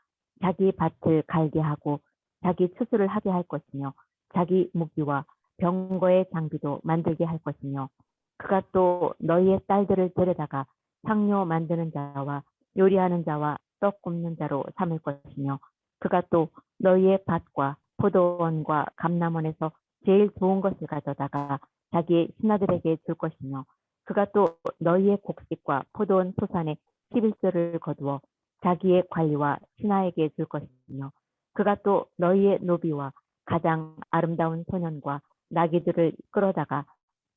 자기 밭을 갈게 하고 자기 추수를 하게 할 것이며 자기 무기와 병거의 장비도 만들게 할 것이며 그가 또 너희의 딸들을 데려다가 향료 만드는 자와 요리하는 자와 떡 굽는 자로 삼을 것이며 그가 또 너희의 밭과 포도원과 감람원에서 제일 좋은 것을 가져다가 자기의 신하들에게 줄 것이며 그가 또 너희의 곡식과 포도원 소산의 11조를 거두어 자기의 관리와 신하에게 줄 것이며 그가 또 너희의 노비와 가장 아름다운 소년과 나귀들을 끌어다가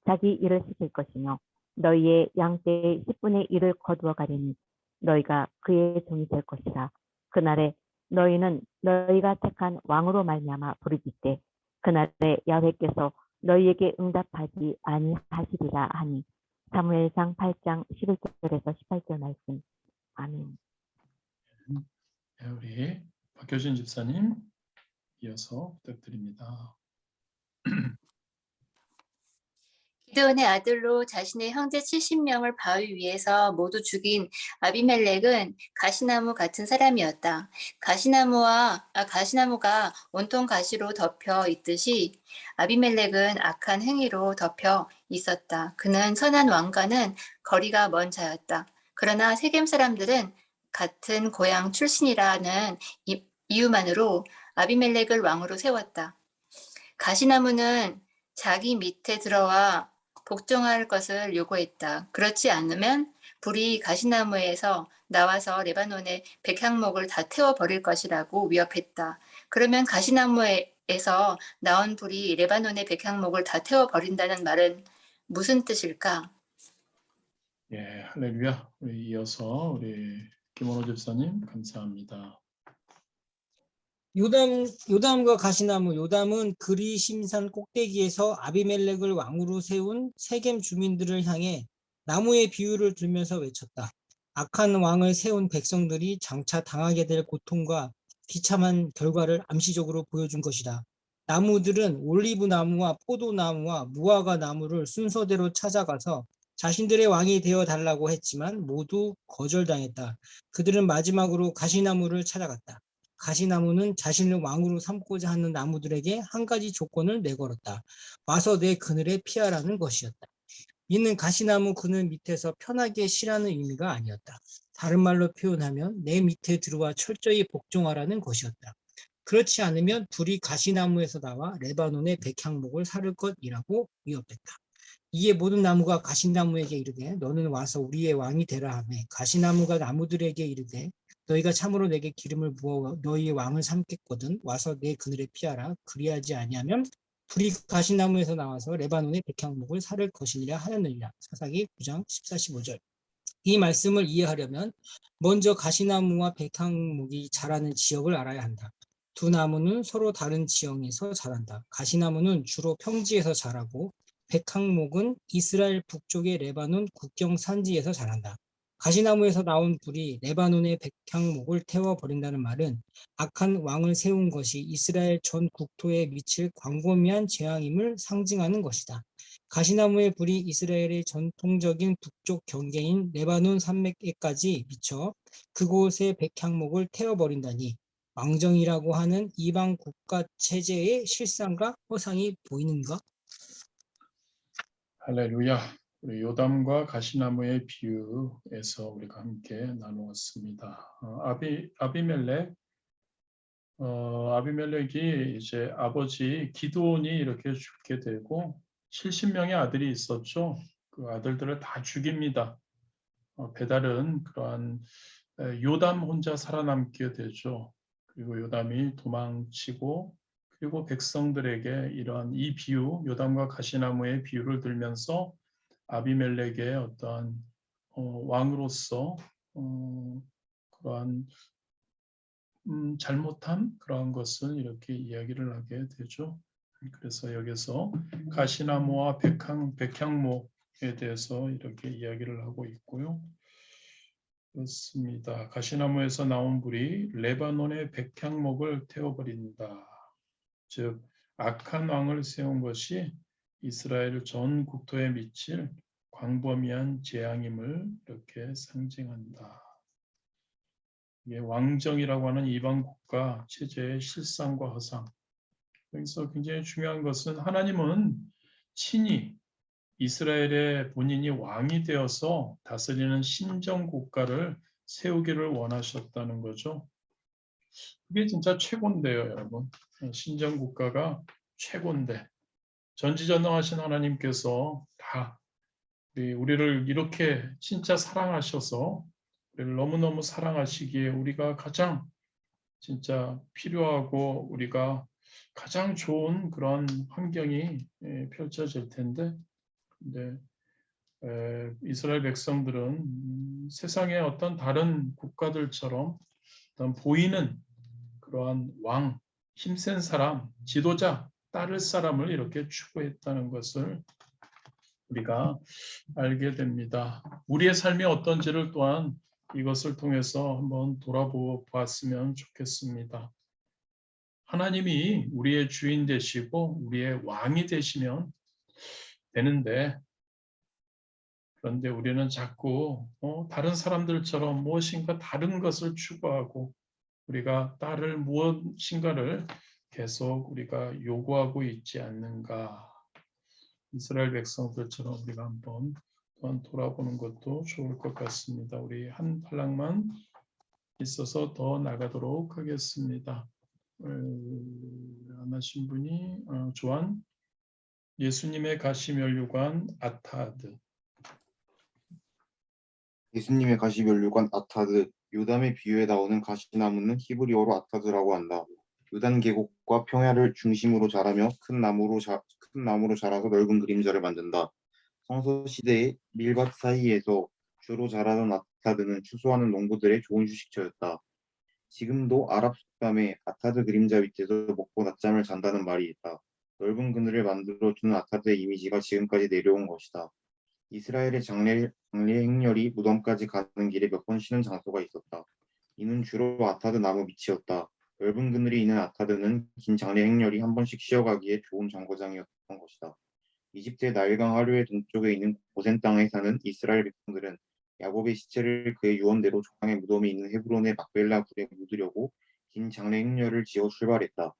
자기 일을 시킬 것이며 너희의 양떼의 10분의 1을 거두어 가리니 너희가 그의 종이 될 것이라. 그날에 너희는 너희가 택한 왕으로 말미암아 부르짖되 그날에 야훼께서 너희에게 응답하지 아니하시리라 하니. 사무엘상 8장 11절에서 18절 말씀. 아멘. 우리 박효진 집사님 이어서 부탁드립니다. 기드온의 아들로 자신의 형제 70명을 바위 위에서 모두 죽인 아비멜렉은 가시나무 같은 사람이었다. 가시나무가 온통 가시로 덮여 있듯이 아비멜렉은 악한 행위로 덮여 있었다. 그는 선한 왕과는 거리가 먼 자였다. 그러나 세겜 사람들은 같은 고향 출신이라는 이유만으로 아비멜렉을 왕으로 세웠다. 가시나무는 자기 밑에 들어와 복종할 것을 요구했다. 그렇지 않으면 불이 가시나무에서 나와서 레바논의 백향목을 다 태워버릴 것이라고 위협했다. 그러면 가시나무에서 나온 불이 레바논의 백향목을 다 태워버린다는 말은 무슨 뜻일까? 예, 할렐루야. 우리 이어서 우리 김원호 집사님 감사합니다. 요담과 가시나무. 요담은 그리심산 꼭대기에서 아비멜렉을 왕으로 세운 세겜 주민들을 향해 나무의 비유를 들면서 외쳤다. 악한 왕을 세운 백성들이 장차 당하게 될 고통과 비참한 결과를 암시적으로 보여준 것이다. 나무들은 올리브 나무와 포도나무와 무화과 나무를 순서대로 찾아가서 자신들의 왕이 되어 달라고 했지만 모두 거절당했다. 그들은 마지막으로 가시나무를 찾아갔다. 가시나무는 자신을 왕으로 삼고자 하는 나무들에게 한 가지 조건을 내걸었다. 와서 내 그늘에 피하라는 것이었다. 이는 가시나무 그늘 밑에서 편하게 쉬라는 의미가 아니었다. 다른 말로 표현하면 내 밑에 들어와 철저히 복종하라는 것이었다. 그렇지 않으면 불이 가시나무에서 나와 레바논의 백향목을 사를 것이라고 위협했다. 이에 모든 나무가 가시나무에게 이르되 너는 와서 우리의 왕이 되라 하며 가시나무가 나무들에게 이르되 너희가 참으로 내게 기름을 부어 너희의 왕을 삼겠거든 와서 내 그늘에 피하라. 그리하지 아니하면 불이 가시나무에서 나와서 레바논의 백향목을 사를 것이니라 하였느니라. 사사기 9장 14, 15절. 이 말씀을 이해하려면 먼저 가시나무와 백향목이 자라는 지역을 알아야 한다. 두 나무는 서로 다른 지형에서 자란다. 가시나무는 주로 평지에서 자라고 백향목은 이스라엘 북쪽의 레바논 국경 산지에서 자란다. 가시나무에서 나온 불이 레바논의 백향목을 태워버린다는 말은 악한 왕을 세운 것이 이스라엘 전 국토에 미칠 광범위한 재앙임을 상징하는 것이다. 가시나무의 불이 이스라엘의 전통적인 북쪽 경계인 레바논 산맥에까지 미쳐 그곳의 백향목을 태워버린다니 왕정이라고 하는 이방 국가 체제의 실상과 허상이 보이는가? 할렐루야. 우리 요담과 가시나무의 비유에서 우리가 함께 나누었습니다. 아비멜렉이 이제 아버지 기드온이 이렇게 죽게 되고 70명의 아들이 있었죠. 그 아들들을 다 죽입니다. 배달은 그러한 요담 혼자 살아남게 되죠. 그리고 요담이 도망치고 그리고 백성들에게 이러한 이 비유, 요담과 가시나무의 비유를 들면서 아비멜렉의 어떠한 왕으로서 그러한 잘못한 그러한 것을 이렇게 이야기를 하게 되죠. 그래서 여기서 가시나무와 백향목에 대해서 이렇게 이야기를 하고 있고요. 그렇습니다. 가시나무에서 나온 불이 레바논의 백향목을 태워버린다. 즉 악한 왕을 세운 것이 이스라엘 전 국토에 미칠 광범위한 재앙임을 이렇게 상징한다. 이게 왕정이라고 하는 이방 국가 체제의 실상과 허상. 여기서 굉장히 중요한 것은 하나님은 친히 이스라엘의 본인이 왕이 되어서 다스리는 신정 국가를 세우기를 원하셨다는 거죠. 그게 진짜 최고인데요, 여러분. 신정 국가가 최고인데 전지전능하신 하나님께서 다 우리를 이렇게 진짜 사랑하셔서 우리를 너무너무 사랑하시기에 우리가 가장 진짜 필요하고 우리가 가장 좋은 그런 환경이 펼쳐질 텐데 근데 이스라엘 백성들은 세상의 어떤 다른 국가들처럼 어떤 보이는 그러한 왕, 힘센 사람, 지도자, 따를 사람을 이렇게 추구했다는 것을 우리가 알게 됩니다. 우리의 삶이 어떤지를 또한 이것을 통해서 한번 돌아보았으면 좋겠습니다. 하나님이 우리의 주인 되시고 우리의 왕이 되시면 되는데 그런데 우리는 자꾸 다른 사람들처럼 무엇인가 다른 것을 추구하고 우리가 따를 무엇인가를 계속 우리가 요구하고 있지 않는가. 이스라엘 백성들처럼 우리가 한번 또한 돌아보는 것도 좋을 것 같습니다. 우리 한 단락만 있어서 더 나가도록 하겠습니다. 안 하신 분이 조한 예수님의 가시면류관 아타드. 예수님의 가시면류관 아타드, 요담의 비유에 나오는 가시나무는 히브리어로 아타드라고 한다. 요단 계곡과 평야를 중심으로 자라며 큰 나무로 자라서 넓은 그림자를 만든다. 성서 시대의 밀밭 사이에서 주로 자라던 아타드는 추수하는 농부들의 좋은 휴식처였다. 지금도 아랍 속담에 아타드 그림자 밑에서 먹고 낮잠을 잔다는 말이 있다. 넓은 그늘을 만들어주는 아타드의 이미지가 지금까지 내려온 것이다. 이스라엘의 장례 행렬이 무덤까지 가는 길에 몇 번 쉬는 장소가 있었다. 이는 주로 아타드 나무 밑이었다. 넓은 그늘이 있는 아타드는 긴 장례 행렬이 한 번씩 쉬어가기에 좋은 정거장이었던 것이다. 이집트의 나일강 하류의 동쪽에 있는 고센 땅에 사는 이스라엘 백성들은 야곱의 시체를 그의 유언대로 조상의 무덤이 있는 헤브론의 막벨라 굴에 묻으려고 긴 장례 행렬을 지어 출발했다.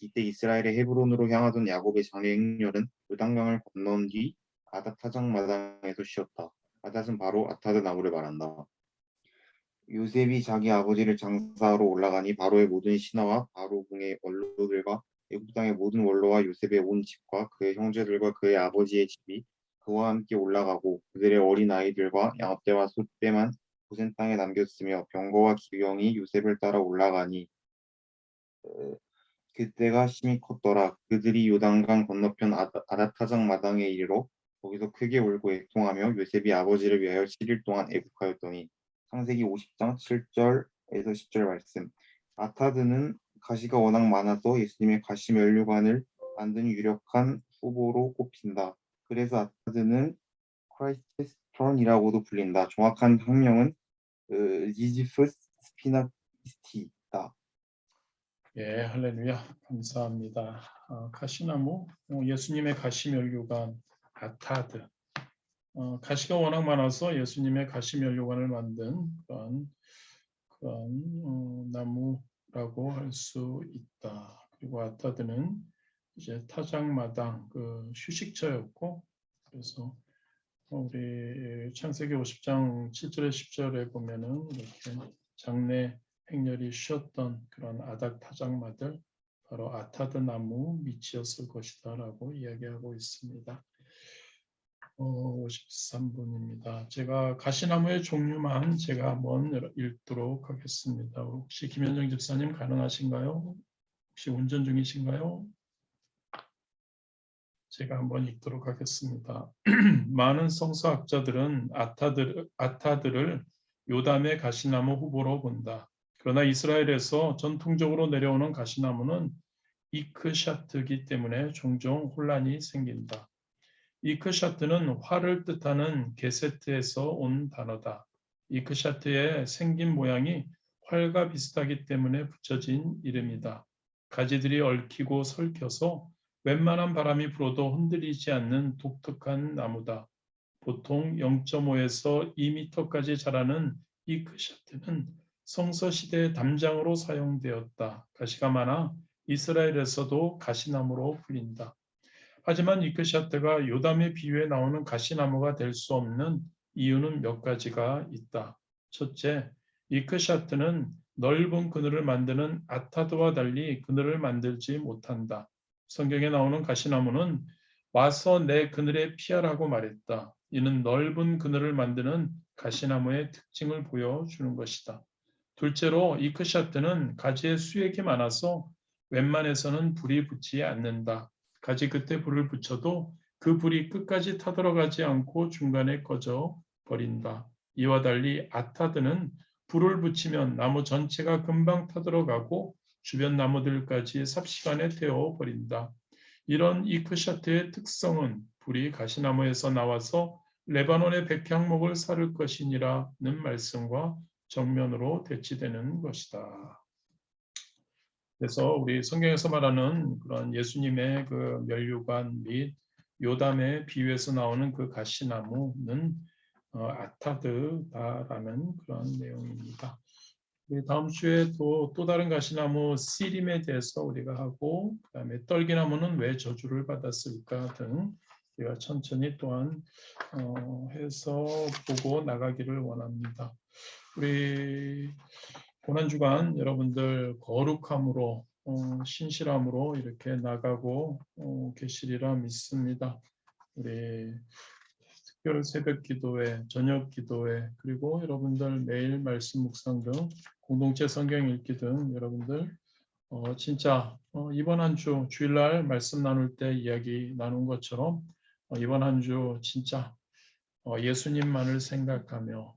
이때 이스라엘의 헤브론으로 향하던 야곱의 장례 행렬은 요단강을 건넌 뒤 아닷 타작 마당에서 쉬었다. 아닷은 바로 아타드 나무를 말한다. 요셉이 자기 아버지를 장사하러 올라가니 바로의 모든 신하와 바로 궁의 원로들과 애굽 땅의 모든 원로와 요셉의 온 집과 그의 형제들과 그의 아버지의 집이 그와 함께 올라가고 그들의 어린 아이들과 양떼와 소떼만 고센 땅에 남겼으며 병거와 기병이 요셉을 따라 올라가니 그때가 심히 컸더라. 그들이 요단강 건너편 아닷 타작 마당에 이르러 거기서 크게 울고 애통하며 요셉이 아버지를 위하여 7일 동안 애국하였더니. 창세기 50장 7절에서 10절 말씀. 아타드는 가시가 워낙 많아서 예수님의 가시 면류관을 만든 유력한 후보로 꼽힌다. 그래서 아타드는 크라이스트 스톤이라고도 불린다. 정확한 학명은 지지프스 스피나스티다. 예, 할렐루야. 감사합니다. 가시나무, 예수님의 가시면류관 아타드. 가시가 워낙 많아서 예수님의 가시면류관을 만든 그런 나무라고 할 수 있다. 그리고 아타드는 이제 타작마당 휴식처였고, 그래서 우리 창세기 50장 7절에 10절에 보면은 이렇게 장래 행렬이 쉬었던 그런 아닥 타작마들, 바로 아타드 나무 밑이었을 것이다라고 이야기하고 있습니다. 53분입니다. 제가 가시나무의 종류만 제가 한번 읽도록 하겠습니다. 혹시 김현정 집사님 가능하신가요? 혹시 운전 중이신가요? 제가 한번 읽도록 하겠습니다. 많은 성서학자들은 아타드를 요담의 가시나무 후보로 본다. 그러나 이스라엘에서 전통적으로 내려오는 가시나무는 이크샤트이기 때문에 종종 혼란이 생긴다. 이크샤트는 활을 뜻하는 게세트에서 온 단어다. 이크샤트의 생긴 모양이 활과 비슷하기 때문에 붙여진 이름이다. 가지들이 얽히고 설켜서 웬만한 바람이 불어도 흔들리지 않는 독특한 나무다. 보통 0.5에서 2m까지 자라는 이크샤트는 성서시대의 담장으로 사용되었다. 가시가 많아 이스라엘에서도 가시나무로 불린다. 하지만 이크샤트가 요담의 비유에 나오는 가시나무가 될 수 없는 이유는 몇 가지가 있다. 첫째, 이크샤트는 넓은 그늘을 만드는 아타드와 달리 그늘을 만들지 못한다. 성경에 나오는 가시나무는 와서 내 그늘에 피하라고 말했다. 이는 넓은 그늘을 만드는 가시나무의 특징을 보여주는 것이다. 둘째로 이크샤트는 가지에 수액이 많아서 웬만해서는 불이 붙지 않는다. 가지 끝에 불을 붙여도 그 불이 끝까지 타들어가지 않고 중간에 꺼져 버린다. 이와 달리 아타드는 불을 붙이면 나무 전체가 금방 타들어가고 주변 나무들까지 삽시간에 태워 버린다. 이런 이크샤트의 특성은 불이 가시나무에서 나와서 레바논의 백향목을 사를 것이니라는 말씀과 정면으로 대치되는 것이다. 그래서 우리 성경에서 말하는 그런 예수님의 그 면류관 및 요담의 비유에서 나오는 그 가시나무는 아타드다라는 그런 내용입니다. 다음 주에 또 다른 가시나무 시림에 대해서 우리가 하고, 그다음에 떨기나무는 왜 저주를 받았을까 등 우리가 천천히 또한 해서 보고 나가기를 원합니다. 우리 고난주간 여러분들 거룩함으로 신실함으로 이렇게 나가고 계시리라 믿습니다. 우리 특별 새벽 기도회, 저녁 기도회, 그리고 여러분들 매일 말씀 묵상 등 공동체 성경 읽기 등 여러분들 진짜 이번 한 주 주일날 말씀 나눌 때 이야기 나눈 것처럼 이번 한 주 진짜 예수님만을 생각하며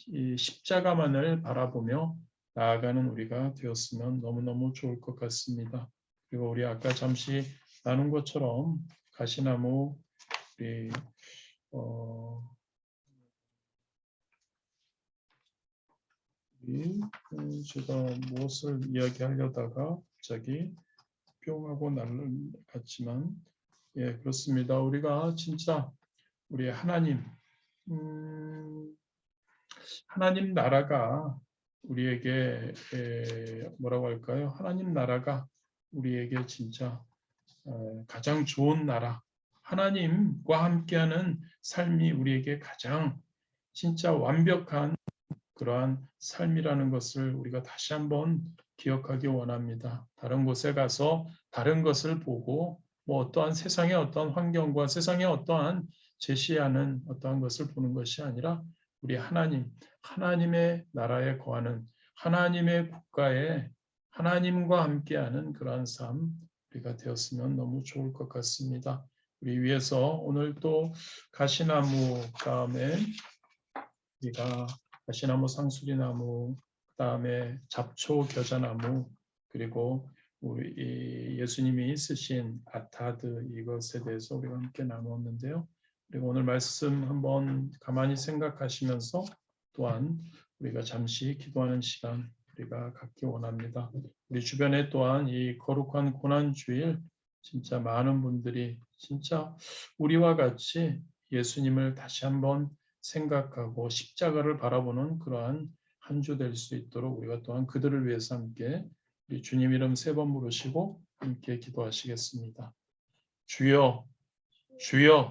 이 십자가만을 바라보며 나아가는 우리가 되었으면 너무너무 좋을 것 같습니다. 그리고 우리 아까 잠시 나눈 것처럼 가시나무 제가 무엇을 이야기하려다가 갑자기 뿅 하고 날아갔지만 예, 그렇습니다. 우리가 진짜 우리 하나님 나라가 우리에게 뭐라고 할까요? 하나님 나라가 우리에게 진짜 가장 좋은 나라, 하나님과 함께하는 삶이 우리에게 가장 진짜 완벽한 그러한 삶이라는 것을 우리가 다시 한번 기억하기 원합니다. 다른 곳에 가서 다른 것을 보고 어떠한 세상의 어떠한 환경과 세상의 어떠한 제시하는 어떠한 것을 보는 것이 아니라 우리 하나님의 나라에 거하는 하나님의 국가에 하나님과 함께하는 그러한 삶 우리가 되었으면 너무 좋을 것 같습니다. 우리 위해서 오늘 또 가시나무 다음에 우리가 가시나무, 상수리나무, 그다음에 잡초, 겨자나무, 그리고 우리 예수님이 쓰신 아타드 이것에 대해서 우리가 함께 나누었는데요. 그리고 오늘 말씀 한번 가만히 생각하시면서 또한 우리가 잠시 기도하는 시간 우리가 갖기 원합니다. 우리 주변에 또한 이 거룩한 고난주일 진짜 많은 분들이 진짜 우리와 같이 예수님을 다시 한번 생각하고 십자가를 바라보는 그러한 한 주 될 수 있도록 우리가 또한 그들을 위해서 함께 우리 주님 이름 3번 부르시고 함께 기도하시겠습니다. 주여, 주여,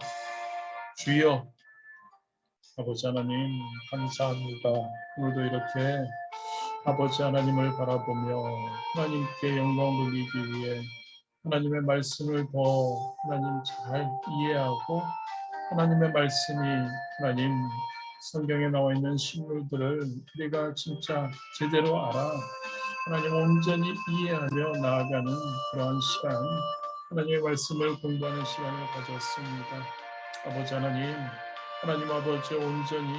주여. 아버지 하나님 감사합니다. 오늘도 이렇게 아버지 하나님을 바라보며 하나님께 영광 돌리기 위해 하나님의 말씀을 더 하나님 잘 이해하고 하나님의 말씀이 하나님 성경에 나와 있는 신물들을 우리가 진짜 제대로 알아 하나님 온전히 이해하며 나아가는 그러한 시간 하나님의 말씀을 공부하는 시간을 가졌습니다. 아버지 하나님 아버지 온전히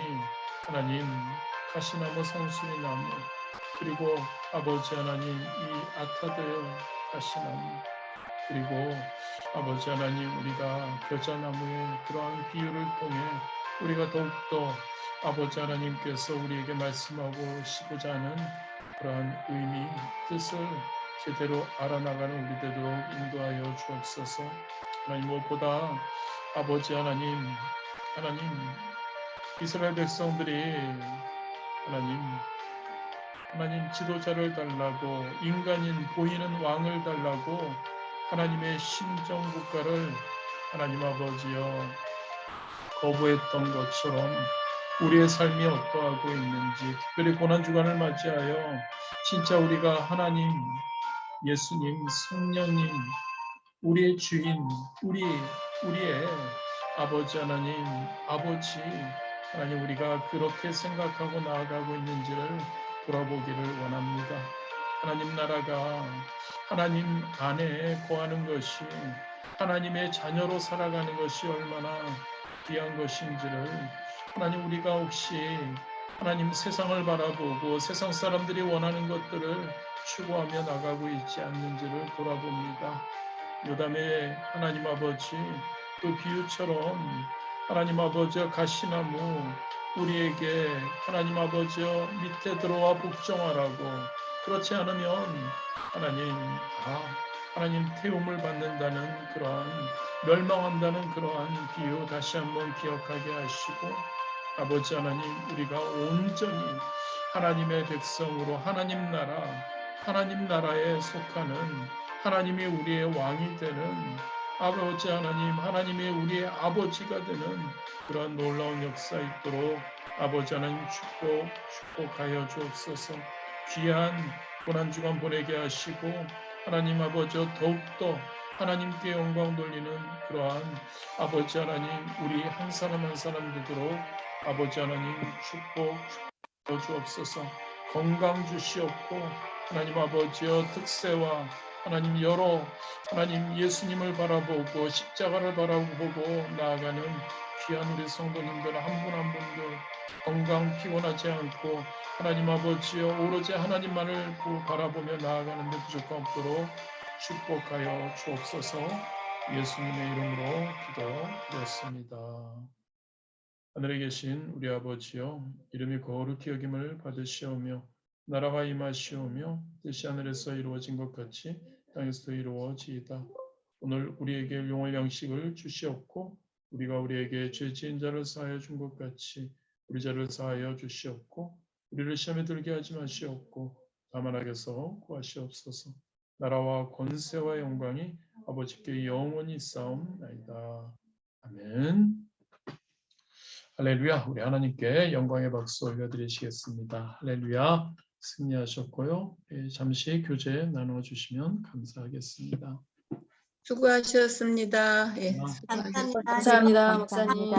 하나님 가시나무 상수리나무 그리고 아버지 하나님 이 아타드의 가시나무 그리고 아버지 하나님 우리가 겨자나무의 그러한 비유를 통해 우리가 더욱더 아버지 하나님께서 우리에게 말씀하고 싶고자 하는 그러한 의미, 뜻을 제대로 알아나가는 우리 되도록 인도하여 주옵소서. 하나님 무엇보다 아버지 하나님 이스라엘 백성들이 하나님 지도자를 달라고 인간인 보이는 왕을 달라고 하나님의 신정 국가를 하나님 아버지여 거부했던 것처럼 우리의 삶이 어떠하고 있는지 특별히 고난주간을 맞이하여 진짜 우리가 하나님, 예수님, 성령님, 우리의 주인, 우리의 아버지 하나님, 아버지 하나님 우리가 그렇게 생각하고 나아가고 있는지를 돌아보기를 원합니다. 하나님 나라가 하나님 안에 거하는 것이 하나님의 자녀로 살아가는 것이 얼마나 귀한 것인지를 하나님 우리가 혹시 하나님 세상을 바라보고 세상 사람들이 원하는 것들을 추구하며 나가고 있지 않는지를 돌아봅니다. 요담의 하나님 아버지 그 비유처럼 하나님 아버지여 가시나무 우리에게 하나님 아버지여 밑에 들어와 복종하라고 그렇지 않으면 하나님 태움을 받는다는 그러한 멸망한다는 그러한 비유 다시 한번 기억하게 하시고 아버지 하나님 우리가 온전히 하나님의 백성으로 하나님 나라에 속하는 하나님이 우리의 왕이 되는 아버지 하나님이 우리의 아버지가 되는 그런 놀라운 역사 있도록 아버지 하나님 축복하여 주옵소서. 귀한 고난주간 보내게 하시고 하나님 아버지여 더욱더 하나님께 영광 돌리는 그러한 아버지 하나님 우리 한 사람 한 사람 되도록 아버지 하나님 축복 주옵소서. 건강 주시옵고 하나님 아버지여 특세와 하나님 여러 하나님 예수님을 바라보고 십자가를 바라보고 나아가는 귀한 우리 성도님들 한 분 한 분들 건강 피곤하지 않고 하나님 아버지여 오로지 하나님만을 바라보며 나아가는 데 부족함 없도록 축복하여 주옵소서. 예수님의 이름으로 기도드렸습니다. 하늘에 계신 우리 아버지여 이름이 거룩히 여김을 받으시오며 나라가 임하시오며 뜻이 하늘에서 이루어진 것 같이 땅에서도 이루어지이다. 오늘 우리에게 일용할 양식을 주시옵고 우리가 우리에게 죄 지은 자를 사하여 준 것 같이 우리 죄를 사하여 주시옵고 우리를 시험에 들게 하지 마시옵고 다만 악에서 구하시옵소서. 나라와 권세와 영광이 아버지께 영원히 있사옵나이다. 아멘. 할렐루야. 우리 하나님께 영광의 박수 올려드리시겠습니다. 할렐루야. 승리하셨고요. 잠시 교제 나눠주시면 감사하겠습니다. 수고하셨습니다. 예, 감사합니다, 목사님.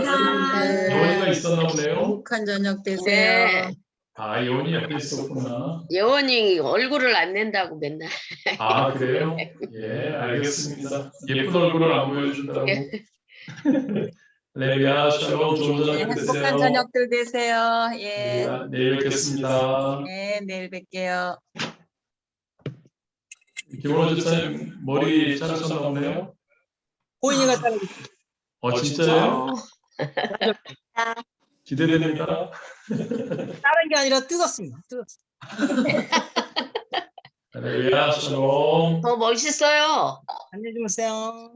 예원이가 있었나 보네요. 행복한 저녁 되세요. 네. 아, 예원이 옆에 있었구나. 예원이 얼굴을 안 낸다고 맨날. 아, 그래요? 예, 알겠습니다. 예쁜 얼굴을 안 보여준다고. 할렐루야, 샬롬, 좋은 저녁 되세요. 행복한 저녁들 되세요. 예, 네, 내일 뵙겠습니다. 네, 내일 뵐게요. 김원호 집사님 머리 자르셨나 보네요. 호인이가 자르고 진짜요? 기대됩니다. 자른 게 아니라 뜯었습니다. 할렐루야, 샬롬. 더 멋있어요. 안녕히 주무세요.